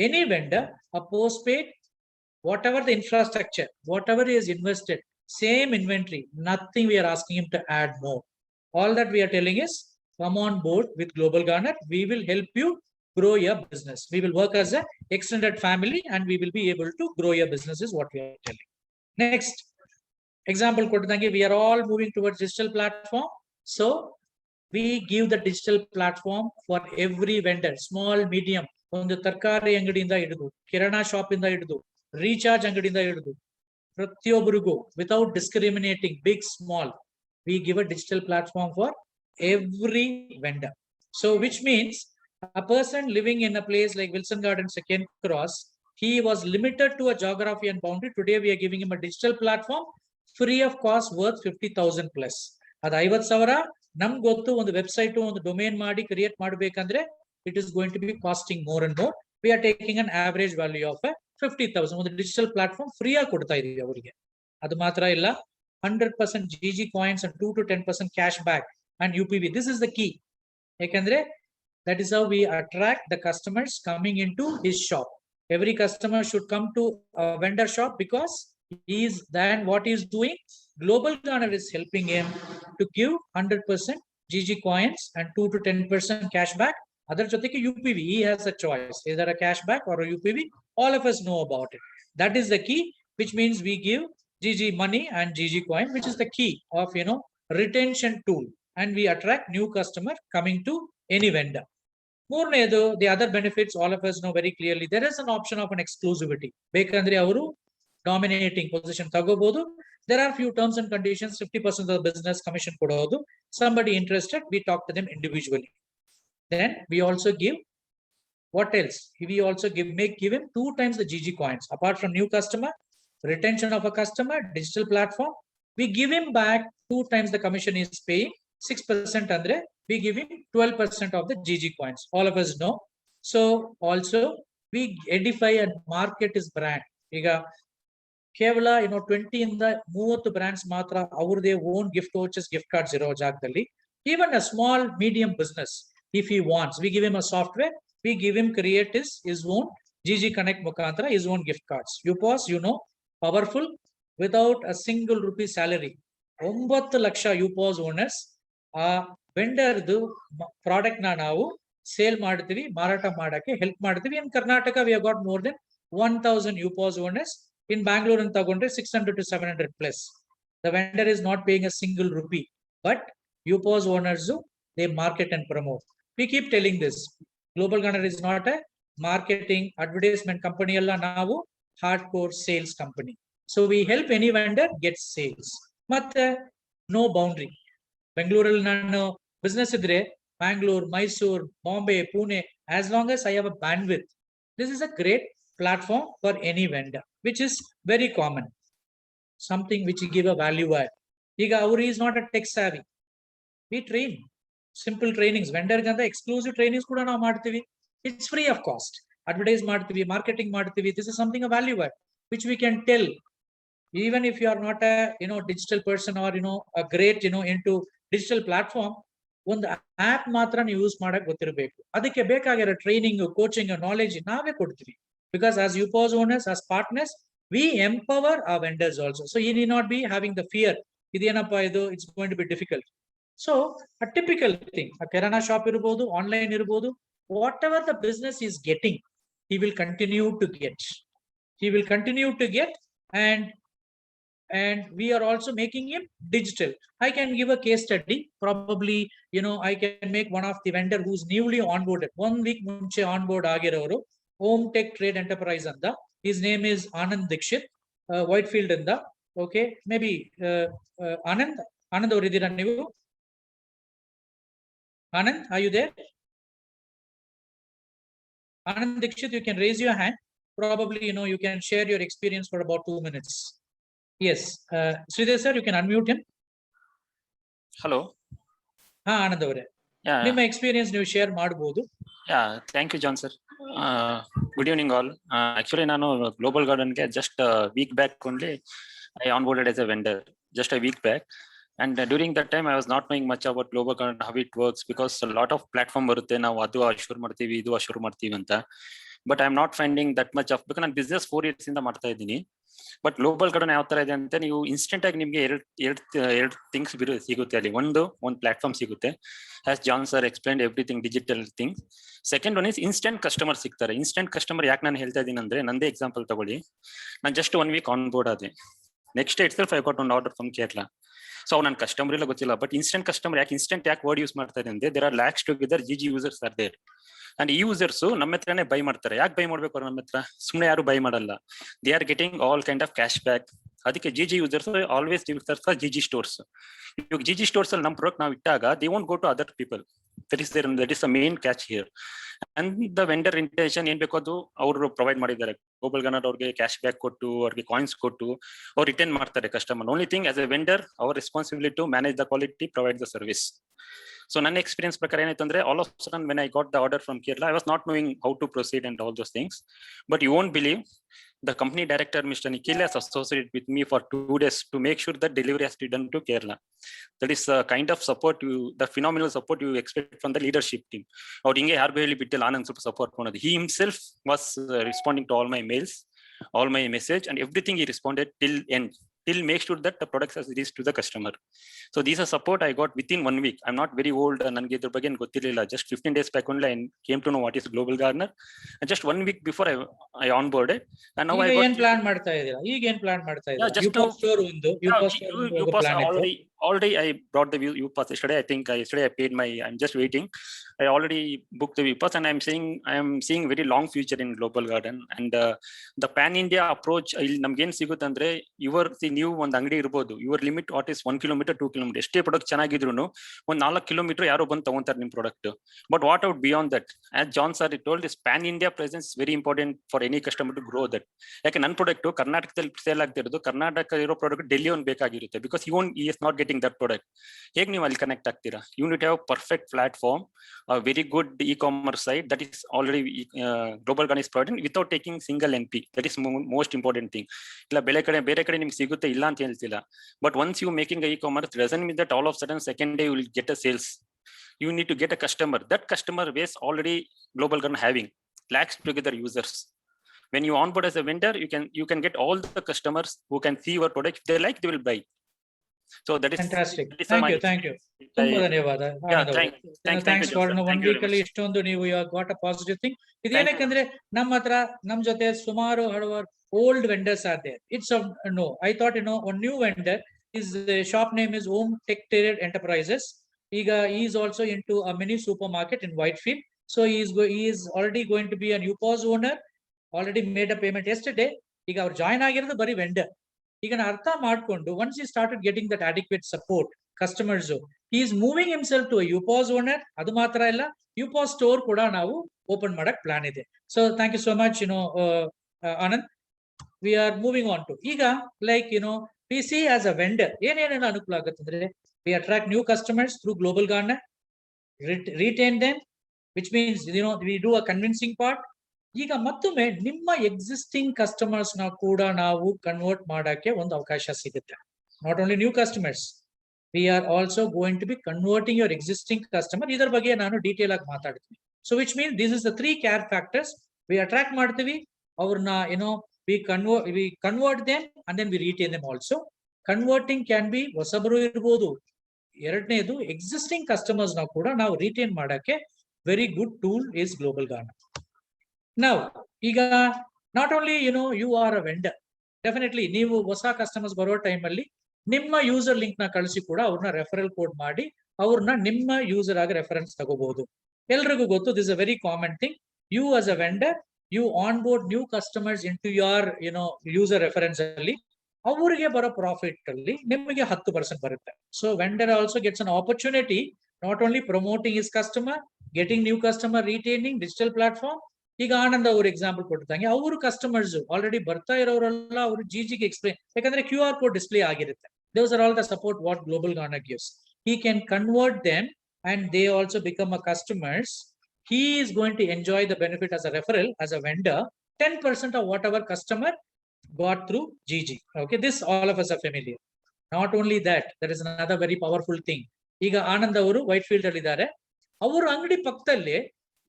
any vendor a post-paid, whatever the infrastructure, whatever he has invested, same inventory, nothing we are asking him to add more. All that we are telling is, come on board with Global Garner. We will help you grow your business. We will work as an extended family and we will be able to grow your business is what we are telling. Next example, we are all moving towards digital platform. So we give the digital platform for every vendor, small, medium, ಒಂದು ತರಕಾರಿ ಅಂಗಡಿಯಿಂದ ಹಿಡಿದು, kirana shop ಇಂದ ಹಿಡಿದು, recharge ಅಂಗಡಿಯಿಂದ ಹಿಡಿದು, ಪ್ರತಿಯೊಬ್ಬರಿಗೂ, without discriminating big, small, we give a digital platform for every vendor. So which means a person living in a place like Wilson Garden Second Cross, he was limited to a geography and boundary. Today we are giving him a digital platform free of cost worth 50,000 plus. Ad 50,000 nam gottu ಒಂದು website ಒಂದು domain ಮಾಡಿ create ಮಾಡಬೇಕಂದ್ರೆ it is going to be costing more and more. We are taking an average value of 50,000. ಒಂದು digital platform free ಆಗಿ ಕೊಡ್ತಾ ಇದೀವಿ ಅವರಿಗೆ. ಅದು ಮಾತ್ರ ಇಲ್ಲ, 100% GG coins and 2 to 10% cash back and UPV. This is the key. Ekandre, that is how we attract the customers coming into his shop. Every customer should come to a vendor shop because he is then what he is doing. Global Garner is helping him to give 100% GG coins and 2 to 10% cash back. Other joteke UPV, he has a choice, either a cash back or a UPV. All of us know about it. That is the key, which means we give GG money and GG coin, which is the key of retention tool, and we attract new customer coming to any vendor. ಮೂರನೇದು, the other benefits all of us know very clearly. There is an option of an exclusivity. ಬೇಕಂದ್ರೆ ಅವರು dominating position ತಗೋಬಹುದು. There are few terms and conditions. 50% of the business commission ಕೊಡೋದು. Somebody interested, we talk to them individually. Then we also give, what else? We also give him 2 times the GG coins. Apart from new customer, retention of a customer, digital platform, we give him back 2 times the commission is paying, 6% andre, we give him 12% of the GG coins. All of us know. So also we edify and market his brand. Iga ಕೇವಲ 20 ಇಂದ 30 brands ಮಾತ್ರ ಅವ್ರದೇ own gift vouchers, gift cards ಇರೋ ಜಾಗದಲ್ಲಿ, even a small medium business, if he wants, we give him a software, we give him create his own GG Connect mukantara, his own gift cards. UPOS, powerful, without a single rupee salary. 9 lakhs UPOS owners, vendor du product na ನಾವು sale ಮಾಡ್ತೀವಿ, ಮಾರಾಟ ಮಾಡಕ್ಕೆ help ಮಾಡ್ತೀವಿ. In Karnataka we have got more than 1000 UPOS owners. In Bangalore and ತಗೊಂಡ್ರೆ 600 to 700 plus. The vendor is not paying a single rupee, but UPOS owners, they market and promote. We keep telling this. Global Gunner is not a marketing advertisement company alla, ನಾವು hardcore sales company. So we help any vendor get sales. ಮತ್ತೆ no boundary. ಬೆಂಗಳೂರಲ್ಲಿ ನಾನು business ಇದ್ರೆ Bangalore, Mysore, Bombay, Pune, as long as I have a bandwidth, this is a great platform for any vendor, which is very common. Something which you give a value add. Iga avru is not a tech savvy. We train simple trainings. Vendor ganta exclusive trainings kuda ನಾವು ಮಾಡ್ತೀವಿ. It's free of cost. Advertise ಮಾಡ್ತೀವಿ, marketing ಮಾಡ್ತೀವಿ. This is something a value add, which we can tell. Even if you are not a digital person or a great into digital platform, ಒಂದು app ಮಾತ್ರ ನೀವು use ಮಾಡಕ್ ಗೊತ್ತಿರಬೇಕು. ಅದಕ್ಕೆ ಬೇಕಾಗಿರೋ training, coaching, knowledge ನಾವೇ ಕೊಡ್ತೀವಿ. Because as UPOS owners, as partners, we empower our vendors also. So you need not be having the fear. Idenappa idu, it's going to be difficult. So a typical thing, a kirana shop irbodu, online irbodu, whatever the business is getting, he will continue to get. He will continue to get, and we are also making him digital. I can give a case study. Probably, I can make one of the vendor who's newly onboarded. 1 week munche onboard ಆಗಿರೋರು, Home Tech Trade Enterprise anda. His name is Anand Dikshit, Whitefield anda. Okay, maybe Anand ಅವರು ಇದ್ದೀರಾ ನೀವು? Anand, are you there? Anand Dikshit, you can raise your hand. Probably, you can share your experience for about 2 minutes. Yes, Sridhar sir, you can unmute him. Hello. Anand avare. Yeah. ನಿಮ್ಮ experience ನೀವು share ಮಾಡಬಹುದು. Yeah, thank you, John sir. Good evening all. Actually, ನಾನು Global Garden ಗೆ just a week back only I onboarded as a vendor, just a week back. And during that time, I was not knowing much about Global Garden, how it works, because a lot of platform ಬರುತ್ತೆ, ನಾವು ಅದು assure ಮಾಡ್ತೀವಿ, ಇದು assure ಮಾಡ್ತೀವಿ ಅಂತ. But I'm not finding that much of, because ನಾನು business 4 years ಇಂದ ಮಾಡ್ತಾ ಇದ್ದೀನಿ. ಬಟ್ ಗ್ಲೋಬಲ್ ಗಾರ್ಡನ್ ಯಾವ ತರ ಇದೆ ಅಂತ, ನೀವು ಇನ್ಸ್ಟೆಂಟ್ ಆಗಿ ನಿಮ್ಗೆ ಎರಡು ಥಿಂಗ್ಸ್ ಸಿಗುತ್ತೆ ಅಲ್ಲಿ. ಒಂದು ಪ್ಲಾಟ್ಫಾರ್ಮ್ ಸಿಗುತ್ತೆ, as John sir explained everything digital things. Second one is instant customer ಸಿಗ್ತಾರೆ. ಇನ್ಸ್ಟೆಂಟ್ ಕಸ್ಟಮರ್ ಯಾಕೆ ನಾನು ಹೇಳ್ತಾ ಇದ್ದೀನಿ ಅಂದ್ರೆ, ನಂದೇ ಎಕ್ಸಾಂಪಲ್ ತಗೊಳ್ಳಿ. ನಾನು ಜಸ್ಟ್ 1 week ಆನ್ ಬೋರ್ಡ್ ಆದೆ. Next itself I got one order from Kerala. So ನನ್ನ ಕಸ್ಟಮರ್ ಇಲ್ಲ ಗೊತ್ತಿಲ್ಲ, ಬಟ್ ಇನ್ಸ್ಟೆಂಟ್ ಕಸ್ಟಮರ್ ಯಾಕೆ ವರ್ಡ್ ಯೂಸ್ ಮಾಡ್ತಾರೆ ಅಂದ್ರೆ, there are lakhs together GG users are there. And ಈ ಯೂಸರ್ಸ್ ನಮ್ಮ ಹತ್ರನೇ ಬೈ ಮಾಡ್ತಾರೆ. ಯಾಕೆ ಬೈ ಮಾಡ್ಬೇಕು ಅವ್ರು ನಮ್ಮ ಹತ್ರ? ಸುಮ್ಮನೆ ಯಾರು ಬೈ ಮಾಡಲ್ಲ. They are getting all kind of cash back. ಅದಕ್ಕೆ GG users always GG stores. ಇವಾಗ GG ಸ್ಟೋರ್ಸ್ ಅಲ್ಲಿ ನಮ್ಮ ಪ್ರಾಡಕ್ಟ್ ನಾವು ಇಟ್ಟಾಗ they won't go to other people. That is the main catch here. And the vendor intention ಏನ್ ಬೇಕು ಅದು ಅವರು ಪ್ರೊವೈಡ್ ಮಾಡಿದ್ದಾರೆ. ಗ್ಲೋಬಲ್ ಗನ್ನರ್ ಅವ್ರಿಗೆ ಕ್ಯಾಶ್ ಬ್ಯಾಕ್ ಕೊಟ್ಟು, ಅವ್ರಿಗೆ ಕಾಯಿನ್ಸ್ ಕೊಟ್ಟು ಅವ್ರು ರಿಟರ್ನ್ ಮಾಡ್ತಾರೆ customer. Only thing as a vendor, our responsibility to manage the quality, provide the service. So ನನ್ನ ಎಕ್ಸ್ಪೀರಿಯನ್ಸ್ ಪ್ರಕಾರ ಏನಾಯ್ತು ಅಂದ್ರೆ, all of a sudden when I got the order from Kerala, I was not knowing how to proceed and all those things. But you won't believe, the company director, Mr. Nikhil, has associated with me for 2 days to make sure that delivery has to be done to Kerala. That is the kind of support the phenomenal support you expect from the leadership team. Or hinge ಯಾರಿಗೂ ಹೇಳಿ ಬಿಟ್ಟಿಲ್ಲ, ಆನಂದ್ ಸ್ವಲ್ಪ support ಮಾಡೋದು. He himself was responding to all my mails, all my message, and everything he responded till make sure that the products has reached to the customer. So these are support I got within 1 week. I'm not very old, ನನಗೆ ಇದ್ರ ಬಗ್ಗೆ ಗೊತ್ತಿರಲಿಲ್ಲ. Just 15 days back only I came to know what is Global Gardener, and just 1 week before I onboarded. And now I got ಏನ್ plan ಮಾಡ್ತಾ ಇದ್ದೀರಾ? ಈಗ ಏನ್ plan ಮಾಡ್ತಾ ಇದ್ದೀರಾ? just UPOS store ಒಂದು UPOS already I brought the UPOS yesterday. I think yesterday I paid I'm just waiting. I already booked the UPOS, and I am seeing very long future in Global Garden. And the pan India approach ಇಲ್ಲಿ ನಮ್ಗೆ ಏನ್ ಸಿಗುತ್ತೆ ಅಂದ್ರೆ, ನೀವು ಒಂದು ಅಂಗಡಿ ಇರಬಹುದು, your limit what is 1 kilometer 2 kilometer. ಎಷ್ಟೇ ಪ್ರಾಡಕ್ಟ್ ಚೆನ್ನಾಗಿದ್ರು ಒಂದು 4 kilometer ಯಾರೋ ಬಂದು ತಗೊಂತಾರೆ ನಿಮ್ product. But what out beyond that, as John sir told, this pan India presence very important for any customer to grow that. ಯಾಕೆ ನನ್ನ ಪ್ರಾಡಕ್ಟ್ ಕರ್ನಾಟಕದಲ್ಲಿ ಸೇಲ್ ಆಗ್ತಿರೋದು, ಕರ್ನಾಟಕ ಇರೋ ಪ್ರಾಡಕ್ಟ್ ಡೆಲ್ಲಿ ಒಂದು ಬೇಕಾಗಿರುತ್ತೆ, because he is not getting that product. ಹೇಗೆ ನೀವು ಅಲ್ಲಿ ಕನೆಕ್ಟ್ ಆಗ್ತೀರಾ? You need to have perfect platform, a very good e-commerce site that is already Global Garden is providing without taking single NP. That is most important thing. ಇಲ್ಲ ಬೇರೆ ಕಡೆ ನಿಮ್ಗೆ ಸಿಗುತ್ತೆ ಇಲ್ಲ ಅಂತ ಹೇಳ್ತಿಲ್ಲ, but once you making a e-commerce, it doesn't mean that all of a sudden second day you will get a sales. You need to get a customer. That customer base already Global Garden having lakhs together users. When you onboard as a vendor, you can get all the customers who can see your product. If they like, they will buy. So that is Fantastic. that is Thank my- you. Thank you. I- ತುಂಬಾ ಧನ್ಯವಾದ. Yeah, Anand ಅವರೇ. thank Thanks you, for Joseph. one Thank you very week ಅಲ್ಲಿ much. ಇಷ್ಟೊಂದು ನೀವು got a positive thing. ಇದು Thank you. ಏನಕ್ಕಂದ್ರೆ ನಮ್ಮ ಹತ್ರ ನಮ್ ಜೊತೆ ಸುಮಾರು ಹಲವಾರು old vendors are there. It's a no. I thought one new vendor. His shop name is Om Tech Enterprises. He is also into a mini supermarket in Whitefield. So he is already going to be a new POS owner. Already made a payment yesterday. ಈಗ ಅವ್ರು join ಆಗಿರೋದು ಬರೀ vendor. ಈಗ ನಾ ಅರ್ಥ ಮಾಡ್ಕೊಂಡು once he started getting that adequate support, customers, he is moving himself to a UPOS owner. ಅದು ಮಾತ್ರ ಇಲ್ಲ, UPOS store ಕೂಡ ನಾವು ಓಪನ್ ಮಾಡಕ್ ಪ್ಲಾನ್ ಇದೆ. So thank you so much, Anand. We are moving on to ಈಗ like we see as a vendor ಏನೇನೇನು ಅನುಕೂಲ ಆಗುತ್ತೆ ಅಂದ್ರೆ, we attract new customers through Global Gardener, retain them, which means we do a convincing part. ಈಗ ಮತ್ತೊಮ್ಮೆ ನಿಮ್ಮ existing customers ನ ಕೂಡ ನಾವು ಕನ್ವರ್ಟ್ ಮಾಡಕ್ಕೆ ಒಂದು ಅವಕಾಶ ಸಿಗುತ್ತೆ. Not only new customers, we are also going to be converting your existing customer. ಇದರ ಬಗ್ಗೆ ನಾನು ಡೀಟೇಲ್ ಆಗಿ ಮಾತಾಡ್ತೀನಿ. So which means this is the 3 care factors. We attract ಮಾಡ್ತೀವಿ ಅವ್ರನ್ನ, we convert them and then we retain them also. Converting can be ಹೊಸಬರು ಇರಬಹುದು. ಎರಡನೇದು ಎಕ್ಸಿಸ್ಟಿಂಗ್ ಕಸ್ಟಮರ್ಸ್ ನ ಕೂಡ ನಾವು ರಿಟೈನ್ ಮಾಡಕ್ಕೆ very good tool is global garden. Now, ಈಗ not only you are a vendor, definitely ನೀವು ಹೊಸ ಕಸ್ಟಮರ್ಸ್ ಬರೋ ಟೈಮ್ ಅಲ್ಲಿ ನಿಮ್ಮ ಯೂಸರ್ ಲಿಂಕ್ ನ ಕಳಿಸಿ ಕೂಡ ಅವ್ರನ್ನ ರೆಫರಲ್ ಕೋಡ್ ಮಾಡಿ ಅವ್ರನ್ನ ನಿಮ್ಮ ಯೂಸರ್ ಆಗಿ ರೆಫರೆನ್ಸ್ ತಗೋಬಹುದು. ಎಲ್ರಿಗೂ ಗೊತ್ತು, this a very common thing. You as a vendor, you onboard new customers into your user reference ಅಲ್ಲಿ, ಅವರಿಗೆ ಬರೋ ಪ್ರಾಫಿಟ್ ಅಲ್ಲಿ ನಿಮಗೆ 10% ಬರುತ್ತೆ. So vendor also gets an opportunity, not only promoting his customer, getting new customer, retaining digital platform. ಈಗ ಆನಂದ್ ಅವ್ರ example ಕೊಟ್ಟಿದ್ದಂಗೆ ಅವರು customers already ಬರ್ತಾ ಇರೋರೆಲ್ಲ ಅವರು ಜಿಜಿಗೆ ಎಕ್ಸ್ಪ್ಲೇನ್, ಯಾಕಂದ್ರೆ QR ಕೋಡ್ ಡಿಸ್ಪ್ಲೇ ಆಗಿರುತ್ತೆ. Those are all the support what Global Gardener gives. He can convert them and they also become a customers. He is going to enjoy the benefit as a referral, as a vendor, 10% of whatever customer got through GG. Okay, this all of us are familiar. Not only that, there is another very powerful thing. ಈಗ ಆನಂದ್ ಅವರು white field ಅಲ್ಲಿ ಇದ್ದಾರೆ. ಅವರು ಅಂಗಡಿ ಪಕ್ಕದಲ್ಲಿ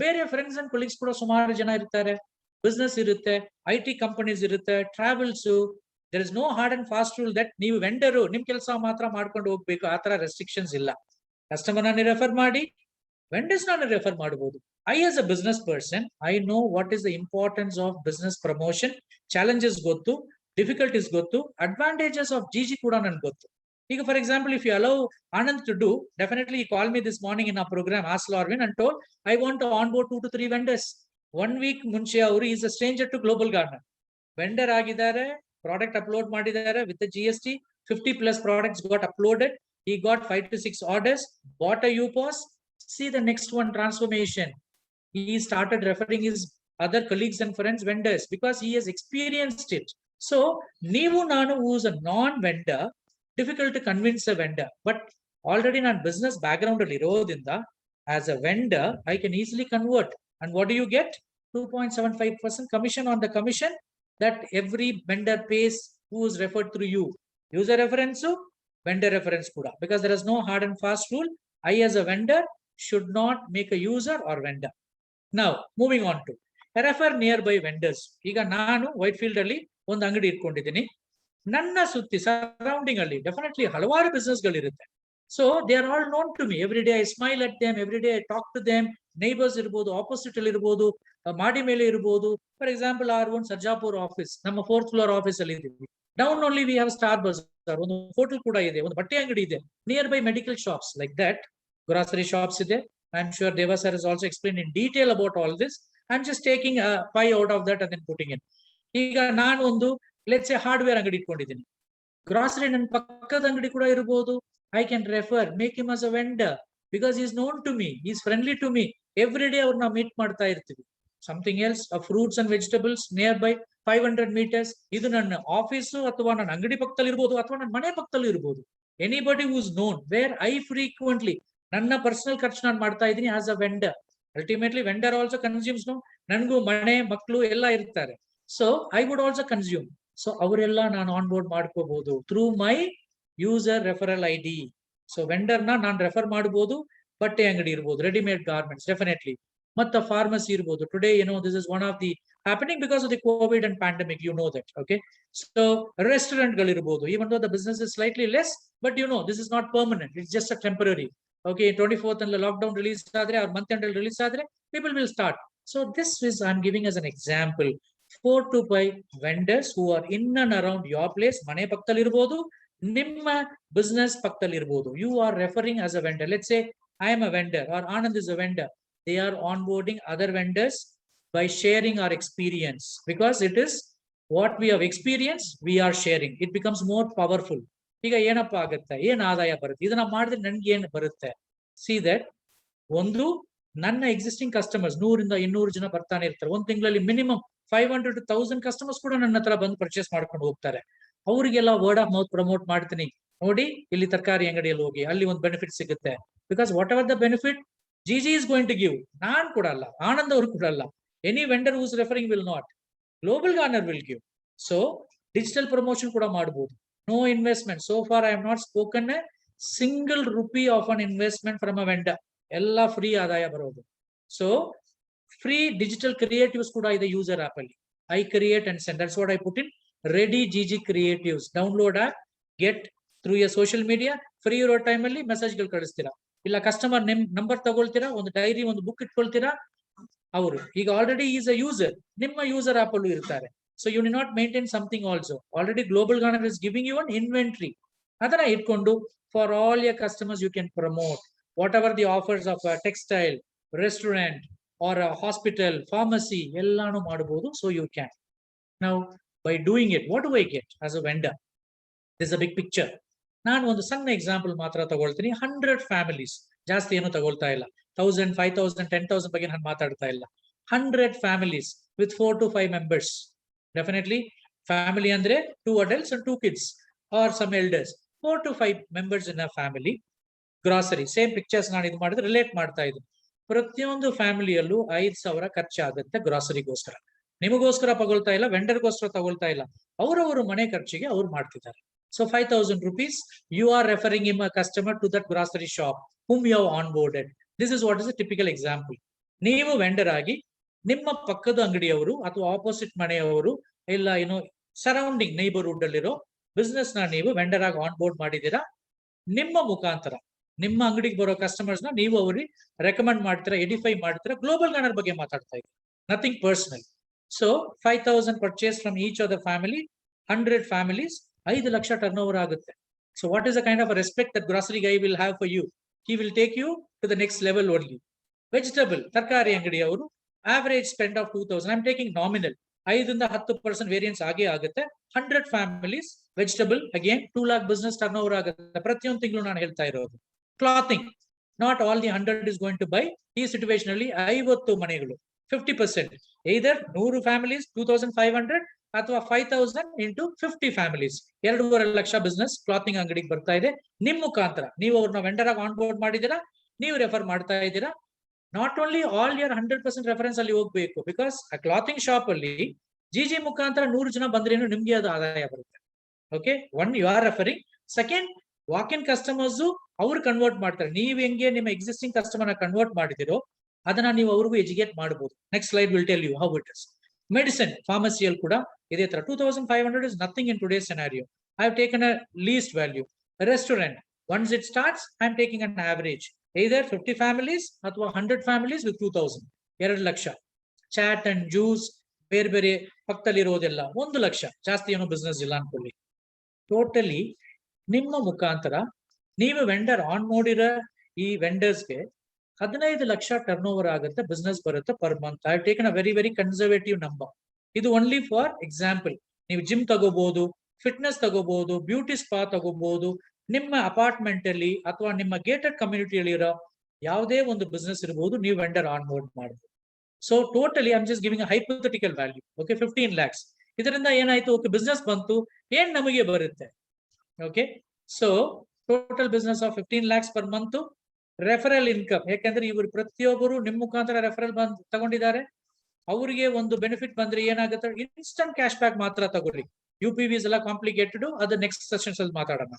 ಬೇರೆ friends and colleagues ಕೂಡ ಸುಮಾರು ಜನ ಇರ್ತಾರೆ. ಬಿಸ್ನೆಸ್ ಇರುತ್ತೆ, IT ಕಂಪನೀಸ್ ಇರುತ್ತೆ, travels. There is no hard and fast rule that ನೀವು ವೆಂಡರು ನಿಮ್ ಕೆಲಸ ಮಾತ್ರ ಮಾಡ್ಕೊಂಡು ಹೋಗ್ಬೇಕು, ಆ ತರ ರೆಸ್ಟ್ರಿಕ್ಷನ್ಸ್ ಇಲ್ಲ. ಕಸ್ಟಮರ್ ನಾನು ರೆಫರ್ ಮಾಡಿ, ವೆಂಡರ್ಸ್ ನಾನು ರೆಫರ್ ಮಾಡಬಹುದು. I as a business person, I know what is the importance of business promotion. Challenges ಗೊತ್ತು, difficulties ಗೊತ್ತು, advantages of GG ಕೂಡ ನನ್ಗೆ ಗೊತ್ತು. ಈಗ for example, if you allow Anand to do, definitely he called me this morning in our program, Ask Lorwin, and told, I want to onboard 2 to 3 vendors. 1 week ಮುಂಚೆ ಅವರು is a stranger to Global Gardener. Vendor ಆಗಿದ್ದಾರೆ, product upload ಮಾಡಿದ್ದಾರೆ with the GST, 50+ products got uploaded. He got 5 to 6 orders, bought a UPOS. See the next one transformation. He started referring his other colleagues and friends, vendors, because he has experienced it. So, ನೀವು ನಾನು who's a non-vendor, difficult to convince a vendor. But already ನಾನು business background ಅಲ್ಲಿ ಇರೋದ್ರಿಂದ, as a vendor, I can easily convert. And what do you get? 2.75% commission on the commission that every vendor pays who is referred through you. User reference, vendor reference kuda. Because there is no hard and fast rule. I as a vendor should not make a user or vendor. Now, moving on to refer nearby vendors. ಈಗ ನಾನು white field ಅಲ್ಲಿ ಒಂದು ಅಂಗಡಿ ಇಟ್ಕೊಂಡಿದ್ದೀನಿ. ನನ್ನ ಸುತ್ತಿ surrounding ಅಲ್ಲಿ definitely ಹಲವಾರು ಬಿಸ್ನೆಸ್ ಗಳಿರುತ್ತೆ. So they are all known to me. Every day I smile at them, every day I talk to them. Neighbours ಇರ್ಬೋದು, ಆಪೋಸಿಟ್ ಅಲ್ಲಿ ಇರ್ಬೋದು, ಮಾಡಿ ಮೇಲೆ ಇರ್ಬೋದು. For example, our one Sarjapur office, ನಮ್ಮ 4th floor ಆಫೀಸ್ ಅಲ್ಲಿ ಇದ್ದೀವಿ. Down only we have Star Bazaar, ಒಂದು ಹೋಟೆಲ್ ಕೂಡ ಇದೆ, ಒಂದು ಬಟ್ಟೆ ಅಂಗಡಿ ಇದೆ. Near by medical shops like that, grocery shops ಇದೆ. I'm sure Deva sir has also explained in detail about all this. I'm just taking a pie out of that and then putting in. ಈಗ ನಾನು ಒಂದು let's say hardware ಅಂಗಡಿ ಇಟ್ಕೊಂಡಿದ್ದೀನಿ. Grocery ನನ್ನ ಪಕ್ಕದ ಅಂಗಡಿ ಕೂಡ ಇರಬಹುದು. I can refer, make him as a vendor because he is known to me, he is friendly to me. Every day ಅವ್ರನ್ನ ಮೀಟ್ ಮಾಡ್ತಾ ಇರ್ತೀವಿ. Something else, fruits and vegetables nearby 500 meters. ಇದು ನನ್ನ ಆಫೀಸು ಅಥವಾ ನನ್ನ ಅಂಗಡಿ ಪಕ್ಕದಲ್ಲಿ ಇರ್ಬೋದು, ಅಥವಾ ನನ್ನ ಮನೆ ಪಕ್ಕದಲ್ಲಿ ಇರ್ಬೋದು. Anybody who is known, where I frequently ನನ್ನ ಪರ್ಸನಲ್ ಖರ್ಚು ನಾನು ಮಾಡ್ತಾ ಇದ್ದೀನಿ as a vendor. Ultimately vendor also consumes. ನನ್ಗೂ ಮನೆ ಮಕ್ಕಳು ಎಲ್ಲ ಇರ್ತಾರೆ. So I would also consume. So ಅವರೆಲ್ಲ ನಾನು ಆನ್ ಬೋರ್ಡ್ ಮಾಡ್ಕೋಬಹುದು through my user referral ID. So vendor ನಾನು ರೆಫರ್ ಮಾಡಬಹುದು. ಬಟ್ಟೆ ಅಂಗಡಿ ಇರ್ಬೋದು, ರೆಡಿಮೇಡ್ ಗಾರ್ಮೆಂಟ್ಸ್ ಡೆಫಿನೆಟ್ಲಿ, ಮತ್ತೆ ಫಾರ್ಮಸಿ ಇರ್ಬೋದು. Today this is one of the happening because of the COVID and pandemic. You know that. Okay. So restaurant galirbodu, even though the business is slightly less, but you know, this is not permanent. It's just a temporary. Okay. 24th and the lockdown release adre or month end release adre, people will start. So this is, I'm giving as an example, 4 to 5 vendors who are in and around your place. Mane pakkadalli irbodu, nimma business pakkadalli irbodu. You are referring as a vendor. Let's say I am a vendor or Anand is a vendor. They are onboarding other vendors by sharing our experience, because it is what we have experienced, we are sharing. It becomes more powerful. ಈಗ ಏನಪ್ಪಾ ಆಗುತ್ತೆ, ಏನ್ ಆದಾಯ ಬರುತ್ತೆ, ಇದನ್ನ ಮಾಡಿದ್ರೆ ನನ್ಗೆ ಏನ್ ಬರುತ್ತೆ? ಸಿ ದಟ್, ಒಂದು, ನನ್ನ ಎಕ್ಸಿಸ್ಟಿಂಗ್ ಕಸ್ಟಮರ್ಸ್ 100-200 ಜನ ಬರ್ತಾನೆ ಇರ್ತಾರೆ. ಒಂದ್ ತಿಂಗಳಲ್ಲಿ ಮಿನಿಮಮ್ 500 to 1000 ಕಸ್ಟಮರ್ಸ್ ಕೂಡ ನನ್ನ ಹತ್ರ ಬಂದು ಪರ್ಚೇಸ್ ಮಾಡ್ಕೊಂಡು ಹೋಗ್ತಾರೆ. ಅವರಿಗೆಲ್ಲ ವರ್ಡ್ ಆಫ್ ಮೌತ್ ಪ್ರಮೋಟ್ ಮಾಡ್ತೀನಿ. ನೋಡಿ, ಇಲ್ಲಿ ತರಕಾರಿ ಅಂಗಡಿಯಲ್ಲಿ ಹೋಗಿ, ಅಲ್ಲಿ ಒಂದು ಬೆನಿಫಿಟ್ ಸಿಗುತ್ತೆ. Because what ever the benefit GG is going to give, ನಾನ್ ಕೊಡಲ್ಲ, ಆನಂದ್ ಅವರು ಕೊಡಲ್ಲ. Any vendor who's referring will not. Global Garner will give. So digital promotion kuda madbodu. No investment. So far I have not spoken a single rupee of an investment from a vendor. Ella free adaya barodu. So free digital creatives kuda ide user app alli. I create and send. That's what I put in. Ready GG creatives. Download app, get through your social media. Free ಇರೋ time ಅಲ್ಲಿ message ಗಳು ಕಳಿಸ್ತೀರಾ. ಇಲ್ಲ customer number ತಗೊಳ್ತೀರಾ, ಒಂದು dairy, ಒಂದು book ಇಟ್ಕೊಳ್ತೀರಾ. ಅವರು ಈಗ ಆಲ್ರೆಡಿ ಈಸ್ ಅ ಯೂಸರ್, ನಿಮ್ಮ ಯೂಸರ್ ಆಪ್ ಅಲ್ಲೂ ಇರ್ತಾರೆ. So you need not maintain something also. Already Global Garner is giving you an inventory. ಅದನ್ನ ಇಟ್ಕೊಂಡು for all your customers you can promote whatever the offers of textile, restaurant or hospital, pharmacy ಎಲ್ಲಾನು ಮಾಡಬಹುದು. So you can now by doing it, what do I get as a vendor? This a big picture. ನಾನು ಒಂದು ಸಣ್ಣ example ಮಾತ್ರ ತಗೊಳ್ತೀನಿ. 100 families, ಜಾಸ್ತಿ ಏನು ತಗೊಳ್ತಾ ಇಲ್ಲ. 1000, 5000, 10,000 ಬಗ್ಗೆ ನಾನು ಮಾತಾಡ್ತಾ ಇಲ್ಲ. 100 families with 4 to 5 members. Definitely family andre 2 adults and 2 kids or some elders. 4 to 5 members in a family. Grocery, same pictures ನಾನು ಇದು ಮಾಡಿದ್ರೆ ರಿಲೇಟ್ ಮಾಡ್ತಾ ಇದ್ದೀನಿ. ಪ್ರತಿಯೊಂದು ಫ್ಯಾಮಿಲಿಯಲ್ಲೂ 5,000 ಖರ್ಚಾಗುತ್ತೆ ಗ್ರಾಸರಿಗೋಸ್ಕರ. ನಿಮಗೋಸ್ಕರ ತಗೊಳ್ತಾ ಇಲ್ಲ, ವೆಂಡರ್ಗೋಸ್ಕರ ತಗೊಳ್ತಾ ಇಲ್ಲ, ಅವರವರು ಮನೆ ಖರ್ಚಿಗೆ ಅವ್ರು ಮಾಡ್ತಿದ್ದಾರೆ. So 5,000 rupees, you are referring him a customer to that grocery shop whom you have onboarded. This is what is a typical example. ನೀವು ವೆಂಡರ್ ಆಗಿ ನಿಮ್ಮ ಪಕ್ಕದ ಅಂಗಡಿಯವರು ಅಥವಾ ಆಪೋಸಿಟ್ ಮನೆಯವರು ಇಲ್ಲ ಏನೋ ಸರೌಂಡಿಂಗ್ ನೈಬರ್ಹುಡ್ ಅಲ್ಲಿರೋ ಬಿಸ್ನೆಸ್ ನ ನೀವು ವೆಂಡರ್ ಆಗಿ ಆನ್ ಬೋರ್ಡ್ ಮಾಡಿದೀರಾ. ನಿಮ್ಮ ಮುಖಾಂತರ ನಿಮ್ಮ ಅಂಗಡಿಗೆ ಬರೋ ಕಸ್ಟಮರ್ಸ್ ನ ನೀವು ಅವ್ರಿಗೆ ರೆಕಮೆಂಡ್ ಮಾಡ್ತೀರಾ, ಎಡಿಫೈ ಮಾಡ್ತೀರಾ. ಗ್ಲೋಬಲ್ ಗಾರ್ನರ್ ಬಗ್ಗೆ ಮಾತಾಡ್ತಾ ಇದ್ದೀವಿ, nothing personal. So 5,000 purchase from each of the family, 100 families, 5 lakh turnover ಆಗುತ್ತೆ. So what is the kind of respect that grocery guy will have for you? He will take you to the next level only. Vegetable, tarkari ಅಂಗಡಿಯವರು average spend of 2,000. I'm taking nominal. 5-10% variance ಆಗೇ ಆಗುತ್ತೆ. 100 families, vegetable, again 2 lakh business turnover ಆಗುತ್ತೆ ಪ್ರತಿಯೊಂದು ತಿಂಗಳು. ನಾನು ಹೇಳ್ತಾ ಇರೋದು clothing, not all the 100 is going to buy. ಈ ಸಿಚುವೇಶನ್ ಅಲ್ಲಿ 50 ಮನೆಗಳು, 50%, either 100 families 2,500 ಅಥವಾ 5,000 into 50 families, 2.5 lakh business clothing ಅಂಗಡಿಗೆ ಬರ್ತಾ ಇದೆ. ನಿಮ್ ಮುಖಾಂತರ ನೀವು ಅವ್ರನ್ನ ವೆಂಡರ್ ಆಗಿ ಆನ್ ಬೋರ್ಡ್ ಮಾಡಿದೀರಾ, ನೀವು ರೆಫರ್ ಮಾಡ್ತಾ ಇದ್ದೀರಾ. Not only all your 100% reference ಅಲ್ಲಿ ಹೋಗ್ಬೇಕು, ಬಿಕಾಸ್ ಆ ಕ್ಲಾತಿಂಗ್ ಶಾಪ್ ಅಲ್ಲಿ GG ಮುಖಾಂತರ 100 ಜನ ಬಂದ್ರೇನು ನಿಮ್ಗೆ ಅದು ಆದಾಯ ಬರುತ್ತೆ. Okay, one you are referring. Second, walk in customers ಅವ್ರು ಕನ್ವರ್ಟ್ ಮಾಡ್ತಾರೆ. ನೀವ್ ಹೆಂಗೆ ನಿಮ್ಮ ಎಕ್ಸಿಸ್ಟಿಂಗ್ ಕಸ್ಟಮರ್ ನ ಕನ್ವರ್ಟ್ ಮಾಡಿದಿರೋ ಅದನ್ನ ನೀವು ಅವ್ರಿಗೂ ಎಜುಕೇಟ್ ಮಾಡಬಹುದು. Next slide will tell you how it is. Medicine, ಫಾರ್ಮಸಿಯಲ್ಲಿ ಕೂಡ ಇದೇ ತರ 2,500 is nothing in today's scenario. I have taken a least value. A restaurant, once it starts, I am taking an average, either 50 families ಅಥವಾ 100 families with 2,000, 2 lakh. Chaat and juice ಬೇರೆ ಬೇರೆ ಪಕ್ಕದಲ್ಲಿ ಇರೋದೆಲ್ಲ 1 ಲಕ್ಷ. ಜಾಸ್ತಿ ಏನೋ ಬಿಸ್ನೆಸ್ ಇಲ್ಲ ಅನ್ಕೊಳ್ಳಿ. ಟೋಟಲಿ ನಿಮ್ಮ ಮುಖಾಂತರ ನೀವು ವೆಂಡರ್ ಆನ್ ಮಾಡಿರೋ ಈ ವೆಂಡರ್ಸ್ಗೆ 15 ಲಕ್ಷ ಟರ್ನ್ ಓವರ್ ಆಗುತ್ತೆ, ಬಿಸ್ನೆಸ್ ಬರುತ್ತೆ per month. I have taken a very very conservative number. ಇದು ಓನ್ಲಿ ಫಾರ್ ಎಕ್ಸಾಂಪಲ್. ನೀವು ಜಿಮ್ ತಗೋಬಹುದು, ಫಿಟ್ನೆಸ್ ತಗೋಬಹುದು, ಬ್ಯೂಟಿ ಸ್ಪಾ ತಗೋಬಹುದು. ನಿಮ್ಮ ಅಪಾರ್ಟ್ಮೆಂಟ್ ಅಲ್ಲಿ ಅಥವಾ ನಿಮ್ಮ ಗೇಟೆಡ್ ಕಮ್ಯುನಿಟಿಯಲ್ಲಿ ಇರೋ ಯಾವುದೇ ಒಂದು ಬಿಸ್ನೆಸ್ ಇರಬಹುದು, ನೀವು ವೆಂಡರ್ ಆನ್ ಬೋರ್ಡ್ ಮಾಡಬಹುದು. So totally I am just giving a hypothetical value. Okay, 15 lakhs. ಇದರಿಂದ ಏನಾಯ್ತು? ಓಕೆ, ಬಿಸ್ನೆಸ್ ಬಂತು, ಏನ್ ನಮಗೆ ಬರುತ್ತೆ? Okay, so total business of 15 lakhs per month. Referral income, ಯಾಕಂದ್ರೆ ಇವರು ಪ್ರತಿಯೊಬ್ಬರು ನಿಮ್ಮ ಮುಖಾಂತರ ರೆಫರಲ್ ಬಂದ್ ತಗೊಂಡಿದ್ದಾರೆ. ಅವರಿಗೆ ಒಂದು ಬೆನಿಫಿಟ್ ಬಂದ್ರೆ ಏನಾಗುತ್ತೆ? ಇನ್ಸ್ಟಂಟ್ ಕ್ಯಾಶ್ ಬ್ಯಾಕ್ ಮಾತ್ರ ತಗೊಳ್ಳಿ. UPVs ಎಲ್ಲ ಕಾಂಪ್ಲಿಕೇಟೆಡ್, ಅದು ನೆಕ್ಸ್ಟ್ ಸೆಷನ್ಸ್ ಅಲ್ಲಿ ಮಾತಾಡೋಣ.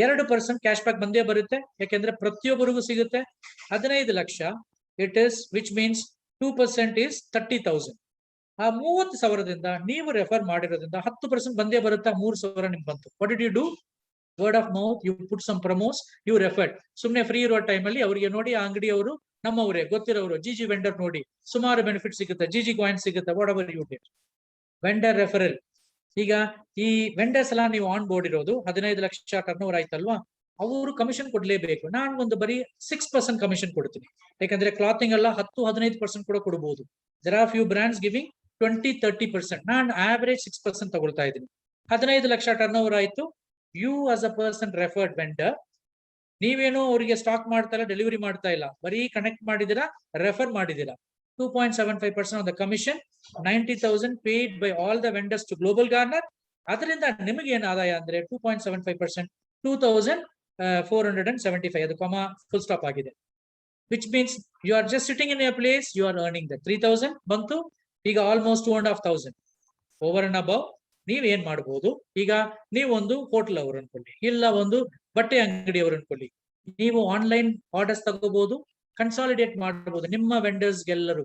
2% ಕ್ಯಾಶ್ ಬ್ಯಾಕ್ ಬಂದೇ ಬರುತ್ತೆ, ಯಾಕೆಂದ್ರೆ ಪ್ರತಿಯೊಬ್ಬರಿಗೂ ಸಿಗುತ್ತೆ. 15 lakh, it is which means 2% is 30,000. ಆ 30,000ದಿಂದ ನೀವು ರೆಫರ್ ಮಾಡಿರೋದ್ರಿಂದ 10% ಬಂದೇ ಬರುತ್ತಾ, 3,000 ನಿಮ್ಗೆ ಬಂತು. What did you do? Word of mouth, you put some promos, you referred. ಸುಮ್ನೆ ಫ್ರೀ ಇರೋ ಟೈಮಲ್ಲಿ ಅವರಿಗೆ ನೋಡಿ ಆ ಅಂಗಡಿಯವರು ನಮ್ಮವರೇ ಗೊತ್ತಿರೋರು, ಜಿಜಿ ವೆಂಡರ್ ನೋಡಿ ಸುಮಾರು ಬೆನಿಫಿಟ್ ಸಿಗುತ್ತೆ, ಜಿಜಿ ಕಾಯಿನ್ ಸಿಗುತ್ತೆ, whatever you did. Vendor referral. ಈಗ ಈ ವೆಂಡರ್ಸ್ ಎಲ್ಲ ನೀವು ಆನ್ ಬೋರ್ಡ್ ಇರೋದು 15 ಲಕ್ಷ ಟರ್ನ್ ಓವರ್ ಆಯ್ತಲ್ವಾ, ಅವರು ಕಮಿಷನ್ ಕೊಡ್ಲೇಬೇಕು. ನಾನು ಒಂದು ಬರೀ 6% ಕಮಿಷನ್ ಕೊಡ್ತೀನಿ, ಯಾಕಂದ್ರೆ ಕ್ಲಾತಿಂಗ್ ಎಲ್ಲ 10-15% ಕೂಡ ಕೊಡಬಹುದು. There are few brands giving 20-30%. ನಾನು ಆವರೇಜ್ 6% ತಗೊಳ್ತಾ ಇದ್ದೀನಿ. 15 ಲಕ್ಷ ಟರ್ನ್ ಓವರ್ ಆಯ್ತು, you as a person referred vendor, ನೀವೇನೋ ಅವರಿಗೆ ಸ್ಟಾಕ್ ಮಾಡ್ತಾ ಇಲ್ಲ, ಡೆಲಿವರಿ ಮಾಡ್ತಾ ಇಲ್ಲ, ಬರೀ ಕನೆಕ್ಟ್ ಮಾಡಿದಿರಾ, ರೆಫರ್ ಮಾಡಿದಿರಾ. 2.75% on the commission, 90,000 paid by all the vendors to Global Garner. ಅದರಿಂದ ನಿಮಗೆ ಏನು ಆದಾಯ ಅಂದ್ರೆ 2.75%, 2,475. ಅದು ಕಾಮಾ ಫುಲ್ ಸ್ಟಾಪ್ ಆಗಿದೆ. Which means you are just sitting in a place, you are earning that 3,000 ಬಂತು. ಈಗ ಆಲ್ಮೋಸ್ಟ್ 2,500 ಓವರ್ ಅಂಡ್ ಅಬೌವ್. ನೀವ್ ಏನ್ ಮಾಡಬಹುದು? ಈಗ ನೀವು ಒಂದು ಹೋಟೆಲ್ ಅವರು ಅನ್ಕೊಳ್ಳಿ, ಇಲ್ಲ ಒಂದು ಬಟ್ಟೆ ಅಂಗಡಿ ಅವರು ಅನ್ಕೊಳ್ಳಿ, ನೀವು ಆನ್ಲೈನ್ ಆರ್ಡರ್ಸ್ ತಗೋಬಹುದು, ಕನ್ಸಾಲಿಡೇಟ್ ಮಾಡಬಹುದು ನಿಮ್ಮ ವೆಂಡರ್ಸ್ ಗೆಲ್ಲರೂ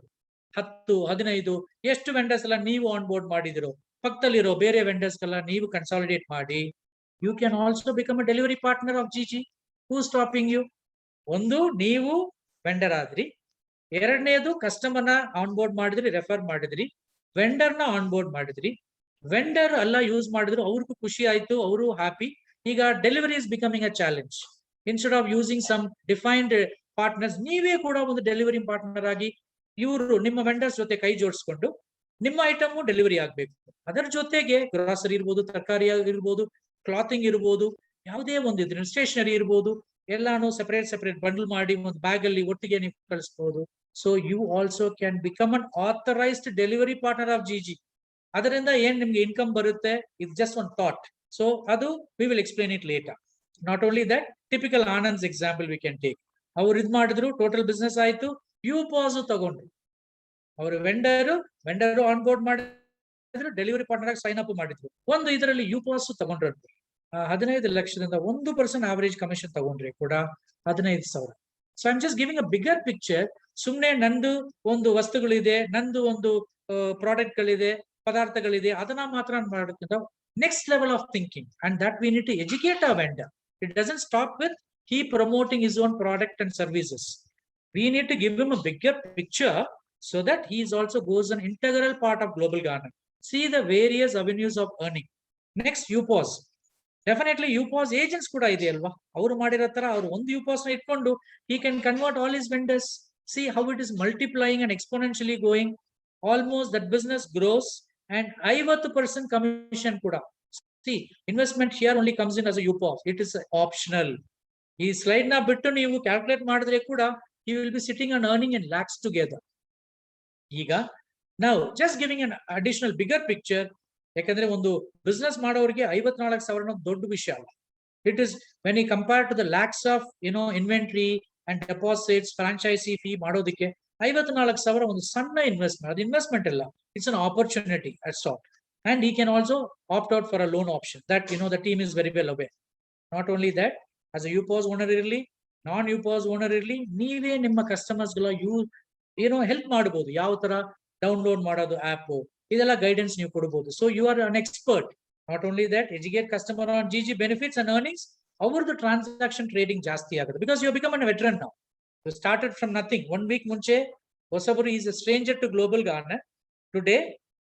10-15 ಎಷ್ಟು ವೆಂಡರ್ಸ್ ಎಲ್ಲ ನೀವು ಆನ್ ಬೋರ್ಡ್ ಮಾಡಿದಿರೋ, ಪಕ್ಕದಲ್ಲಿರೋ ಬೇರೆ ವೆಂಡರ್ಸ್ ಎಲ್ಲ ನೀವು ಕನ್ಸಾಲಿಡೇಟ್ ಮಾಡಿ, you can also become a delivery partner of GG. Who stopping you? ಒಂದು, ನೀವು ವೆಂಡರ್ ಆದ್ರಿ. ಎರಡನೇದು, ಕಸ್ಟಮರ್ ನ ಆನ್ ಬೋರ್ಡ್ ಮಾಡಿದ್ರಿ, ರೆಫರ್ ಮಾಡಿದ್ರಿ, ವೆಂಡರ್ ನ ಆನ್ ಬೋರ್ಡ್ ಮಾಡಿದ್ರಿ, ವೆಂಡರ್ ಎಲ್ಲ ಯೂಸ್ ಮಾಡಿದ್ರು, ಅವ್ರಿಗೂ ಖುಷಿ ಆಯ್ತು, ಅವರು ಹ್ಯಾಪಿ. ಈಗ delivery is becoming a challenge. Instead of using some defined partners, ನೀವೇ ಕೂಡ ಒಂದು ಡೆಲಿವರಿ ಪಾರ್ಟ್ನರ್ ಆಗಿ ಇವರು ನಿಮ್ಮ ವೆಂಡರ್ಸ್ ಜೊತೆ ಕೈ ಜೋಡಿಸ್ಕೊಂಡು ನಿಮ್ಮ ಐಟಮ್ ಡೆಲಿವರಿ ಆಗ್ಬೇಕು. ಅದರ ಜೊತೆಗೆ ಗ್ರಾಸರಿ ಇರ್ಬೋದು, ತರಕಾರಿ ಇರ್ಬೋದು, ಕ್ಲಾತಿಂಗ್ ಇರ್ಬೋದು, ಯಾವುದೇ ಒಂದು ಇದ್ರೆ ಸ್ಟೇಷನರಿ ಇರ್ಬೋದು, ಎಲ್ಲಾನು ಸೆಪರೇಟ್ ಬಂಡಲ್ ಮಾಡಿ ಒಂದು ಬ್ಯಾಗ್ ಅಲ್ಲಿ ಒಟ್ಟಿಗೆ ನೀವು ಕಳಿಸಬಹುದು. So you also can become an authorised delivery partner of GG. ಅದರಿಂದ ಏನ್ ನಿಮ್ಗೆ ಇನ್ಕಮ್ ಬರುತ್ತೆ, it's just one thought. So ಅದು we will explain it later. Not only that, typical Anand's example we can take. ಅವ್ರು ಇದ್ ಮಾಡಿದ್ರು, ಟೋಟಲ್ ಬಿಸ್ನೆಸ್ ಆಯ್ತು, U POS ತಗೊಂಡ್ರು, ಅವರು ವೆಂಡರ್ ಆನ್ ಬೋರ್ಡ್ ಮಾಡಿದ್ರು, ಡೆಲಿವರಿ ಪಾರ್ಟ್ನರ್ ಆಗಿ ಸೈನ್ ಅಪ್ ಮಾಡಿದ್ರು, ಒಂದು ಇದರಲ್ಲಿ ಯು ಪಾಸ್ ತಗೊಂಡ್ರು. 15 ಲಕ್ಷದಿಂದ 1% ಆವರೇಜ್ ಕಮಿಷನ್ ತಗೊಂಡ್ರೆ ಕೂಡ 15,000. So I'm just giving a bigger picture. ಸುಮ್ನೆ ನಂದು ಒಂದು ವಸ್ತುಗಳಿದೆ, ನಂದು ಒಂದು ಪ್ರಾಡಕ್ಟ್ ಗಳಿದೆ, ಪದಾರ್ಥಗಳಿದೆ, ಅದನ್ನ ಮಾತ್ರ ಮಾಡೋದ್ಕಿಂತ next level of thinking, and that we need to educate a vendor. It doesn't stop with he promoting his own product and services. We need to give him a bigger picture so that he is also goes an integral part of global garner. See the various avenues of earning. Next, UPOS. Definitely UPOS agents kuda ide alva, avaru madiro ತರ ಅವರು ಒಂದು UPOS ನ ಇಟ್ಕೊಂಡು he can convert all his vendors. See how it is multiplying and exponentially going. Almost that business grows, and 50% commission kuda. See, investment here only comes in as a UPOS. It is optional. ಈ slide ನ ಬಿಟ್ಟು ನೀವು calculate ಮಾಡಿದ್ರೆ ಕೂಡ you will be sitting and earning in lakhs together. ಈಗ ನಾವು just giving an additional bigger picture. ಯಾಕಂದ್ರೆ ಒಂದು ಬಿಸ್ನೆಸ್ ಮಾಡೋರಿಗೆ 54,000 ದೊಡ್ಡ ವಿಷಯ ಅಲ್ಲ. It is when you compare to the lakhs of inventory and deposits, franchise fee ಮಾಡೋದಕ್ಕೆ 54,000 ಒಂದು ಸಣ್ಣ ಇನ್ವೆಸ್ಟ್ಮೆಂಟ್. ಅದು ಇನ್ವೆಸ್ಟ್ಮೆಂಟ್ ಇಲ್ಲ, it's an opportunity at start. And he can also opt out for a loan option. That the team is very well aware. Not only that, as a UPOS owner ಇರಲಿ, ನಾನ್ UPOS owner ಇರಲಿ, ನೀವೇ ನಿಮ್ಮ customers ಗಳ help ಮಾಡಬಹುದು. ಯಾವ ತರ download ಮಾಡೋದು app, ಇದೆಲ್ಲ ಗೈಡೆನ್ಸ್ ನೀವು ಕೊಡಬಹುದು. So you are an expert. Not only that, educate customer on GG benefits and earnings. ಅವ್ರದ್ದು ಟ್ರಾನ್ಸಾಕ್ಷನ್ ಟ್ರೇಡಿಂಗ್ ಜಾಸ್ತಿ ಆಗುತ್ತೆ, because you become an veteran now. You started from nothing. 1 week ಮುಂಚೆ ಹೊಸಬರು is a stranger to Global Garner. Today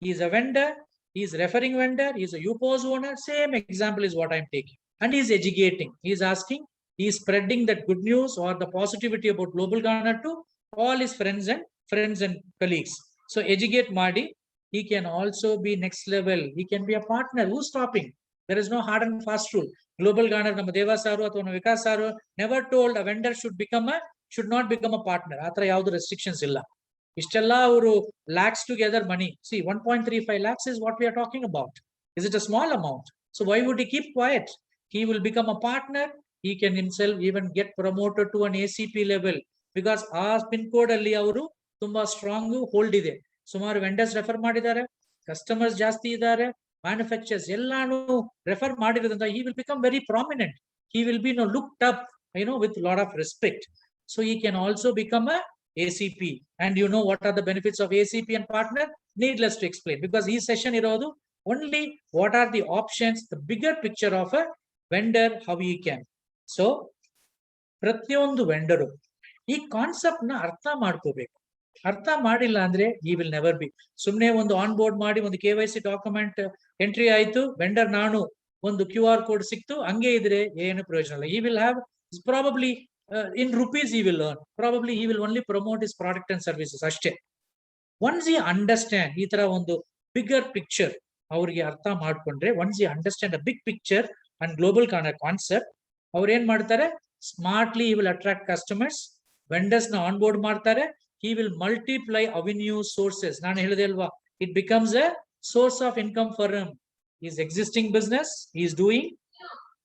he is a vendor, he is referring vendor, he is a UPOS owner. Same example is what I am taking. And he is educating, he is asking, he is spreading that good news or the positivity about global garner to all his friends and colleagues. So educate Madi. He can also be next level. He can be a partner. Who's stopping? There is no hard and fast rule. Global garner nama Deva saru athwa Vikas saru never told a vendor should not become a partner. Athra yavdu restrictions illa. Ishtella ಅವರು lakhs together money. See, 1.35 lakhs is what we are talking about. Is it a small amount? So why would he keep quiet? He will become a partner. He can himself even get promoted to an ACP level, because ಆ pin code ಅಲ್ಲಿ ಅವರು ತುಂಬಾ strong hold ಇದೆ. ಸುಮಾರು vendors refer ಮಾಡಿದ್ದಾರೆ, customers ಜಾಸ್ತಿ ಇದ್ದಾರೆ, manufacturers ಎಲ್ಲಾನು ರೆಫರ್ ಮಾಡಿರೋದ್ರಿಂದ he will become very prominent. He will be looked up with lot of respect. So he can also become a ACP, and you know what are the benefits of ACP and partner? Needless to explain, because ಈ session ಇರೋದು only what are the options, the bigger picture of a vendor, how he can. So ಪ್ರತಿಯೊಂದು ವೆಂಡರು ಈ concept ನ ಅರ್ಥ ಮಾಡ್ಕೋಬೇಕು. ಅರ್ಥ ಮಾಡಿಲ್ಲ ಅಂದ್ರೆ ಈ ವಿಲ್ ನೆವರ್ ಬಿ. ಸುಮ್ನೆ ಒಂದು ಆನ್ ಬೋರ್ಡ್ ಮಾಡಿ ಒಂದು KYC ಡಾಕ್ಯುಮೆಂಟ್ ಎಂಟ್ರಿ ಆಯ್ತು, ವೆಂಡರ್ ನಾನು ಒಂದು QR ಕೋಡ್ ಸಿಕ್ತು, ಹಂಗೆ ಇದ್ರೆ ಏನು ಪ್ರಯೋಜನ ಇಲ್ಲ. ಈ will have probably in rupees he will earn, probably he will only promote his product and services ಅಷ್ಟೇ. Once he understand ಈ ತರ ಒಂದು bigger picture ಅವ್ರಿಗೆ ಅರ್ಥ ಮಾಡ್ಕೊಂಡ್ರೆ, once he understand a big picture and global concept, ಅವ್ರು ಏನ್ ಮಾಡ್ತಾರೆ, smartly he will attract customers, vendors ನ ಆನ್ ಬೋರ್ಡ್ ಮಾಡ್ತಾರೆ, he will multiply avenue sources. ನಾನು ಹೇಳಿದೆ ಅಲ್ವಾ, it becomes a source of income for him. His existing business he is doing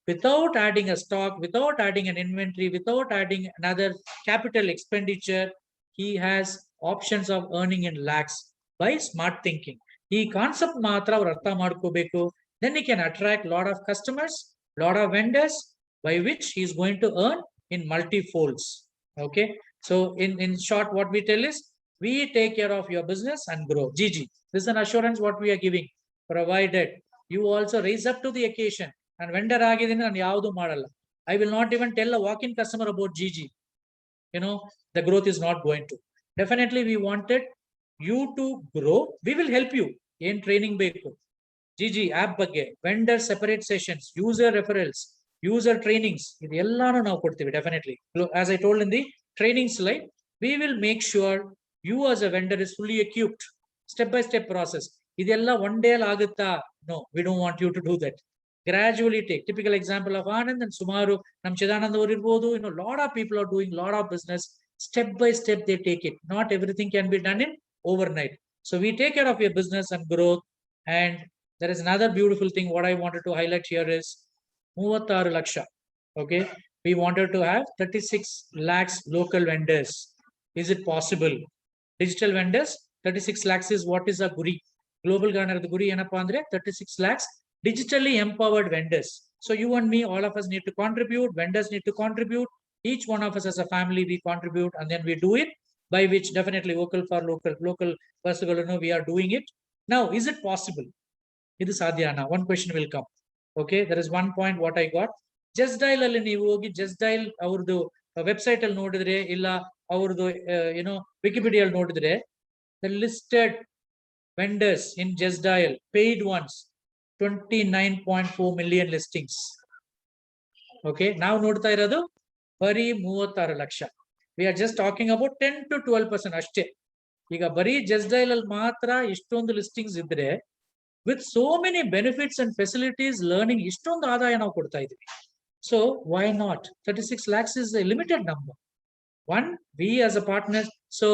without adding a stock, without adding an inventory, without adding another capital expenditure. He has options of earning in lakhs by smart thinking. ಈ concept ಮಾತ್ರ ಅವ್ರು ಅರ್ಥ ಮಾಡ್ಕೋಬೇಕು. Then he can attract lot of customers, lot of vendors, by which he is going to earn in multi-folds. Okay. So in short, what we tell is, we take care of your business and grow. GG. This is an assurance what we are giving, provided you also raise up to the occasion. And vendor ಆಗಿದ್ದೀನಿ ನಾನು ಯಾವುದು ಮಾಡಲ್ಲ. I will not even tell a walk-in customer about GG. You know, the growth is not going to. Definitely we wanted you to grow. We will help you. ಏನ್ training ಬೇಕು, GG app ಬಗ್ಗೆ, vendor separate sessions, user referrals, user trainings, ಇದೆಲ್ಲಾನು ನಾವು ಕೊಡ್ತೀವಿ. Definitely. As I told in the training slide, we will make sure you as a vendor is fully equipped. Step by step process. ಇದೆಲ್ಲ one day ಅಲ್ಲಿ ಆಗುತ್ತಾ? No, we don't want you to do that. Gradually take. Typical example of Anand and Sumaru, Nam Chidanand ಅವರು ಇರಬಹುದು. You know, lot of people are doing lot of business. Step by step they take it. Not everything can be done in overnight. So we take care of your business and growth. And there is another beautiful thing what I wanted to highlight here is 36 laksha. Okay, we wanted to have 36 lakhs local vendors. Is it possible? Digital vendors, 36 lakhs is what is a guri. Global Garner guri ಏನಪ್ಪಾ ಅಂದ್ರೆ 36 lakhs digitally empowered vendors. So you and me, all of us need to contribute. Vendors need to contribute. Each one of us as a family, we contribute, and then we do it, by which definitely vocal for local personal, we are doing it. Now, is it possible? It is sadhyana. One question will come. Okay, there is one point what I got. Just dial alli ನೀವು ಹೋಗಿ just dial ಅವ್ರದ್ದು website ಅಲ್ಲಿ ನೋಡಿದ್ರೆ, ಇಲ್ಲ ಅವ್ರದ್ದು Wikipedia ಅಲ್ಲಿ ನೋಡಿದ್ರೆ, the listed vendors in just dial, paid ones, 29.4 million listings. Okay, now ನೋಡ್ತಾ ಇರೋದು ಬರೀ 36 lakh. We are just talking about 10 to 12% ಅಷ್ಟೇ. ಈಗ ಬರೀ just dial ಅಲ್ಲಿ ಮಾತ್ರ ಇಷ್ಟೊಂದು ಲಿಸ್ಟಿಂಗ್ಸ್ ಇದ್ರೆ, with so many benefits and facilities, learning ಇಷ್ಟೊಂದು ಆದಾಯ ನಾವು ಕೊಡ್ತಾ ಇದೀವಿ. So why not? 36 lakhs is a limited number. One, we as a partner, so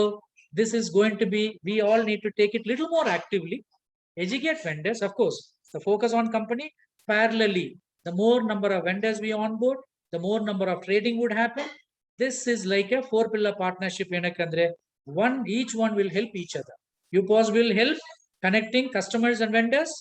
this is going to be, we all need to take it little more actively, educate vendors. Of course, the focus on company, parallelly, the more number of vendors we onboard, the more number of trading would happen. This is like a 4-pillar partnership. Each one will help each other. UPOS will help connecting customers and vendors.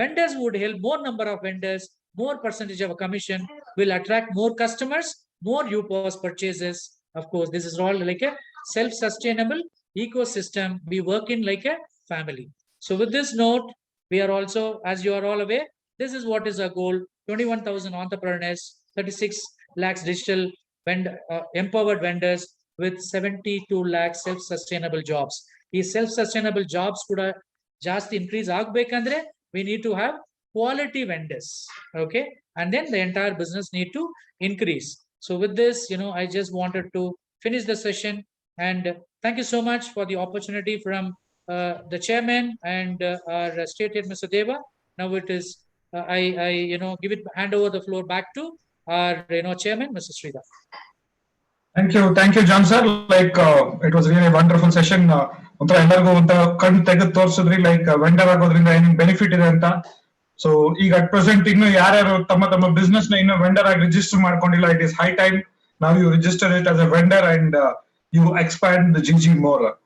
Vendors would help more number of vendors, more percentage of a commission, will attract more customers, more UPOS purchases. Of course, this is all like a self-sustainable ecosystem. We work in like a family. So with this note, we are also, as you are all aware, this is what is our goal: 21,000 entrepreneurs, 36 lakhs digital empowered vendors with 72 lakhs self-sustainable jobs. These self-sustainable jobs could just increase agbekandre, we need to have quality vendors. Okay, and then the entire business need to increase. So with this, I just wanted to finish the session, and thank you so much for the opportunity from the chairman and our state head, Mr. Deva. Now it is I hand over the floor back to our chairman, Mr. Sridhar. Thank you, John sir. Like it was really a wonderful session. ಒಂಥರ ಎಲ್ಲರಿಗೂ ಒಂಥರ ಕಣ್ಣು ತೆಗೆದು ತೋರಿಸಿದ್ರಿ, like vendor ಆಗೋದ್ರಿಂದ ಏನೇನು benefit ಇದೆ ಅಂತ. So ಈಗ ಅಟ್ ಪ್ರೆಸೆಂಟ್ ಇನ್ನು ಯಾರ್ಯಾರು ತಮ್ಮ ಬಿಸ್ನೆಸ್ ನ ಇನ್ನು ವೆಂಡರ್ ಆಗಿ ರಿಜಿಸ್ಟರ್ ಮಾಡ್ಕೊಂಡಿಲ್ಲ, it is high time. Now you register it as a vendor and you expand the GG more.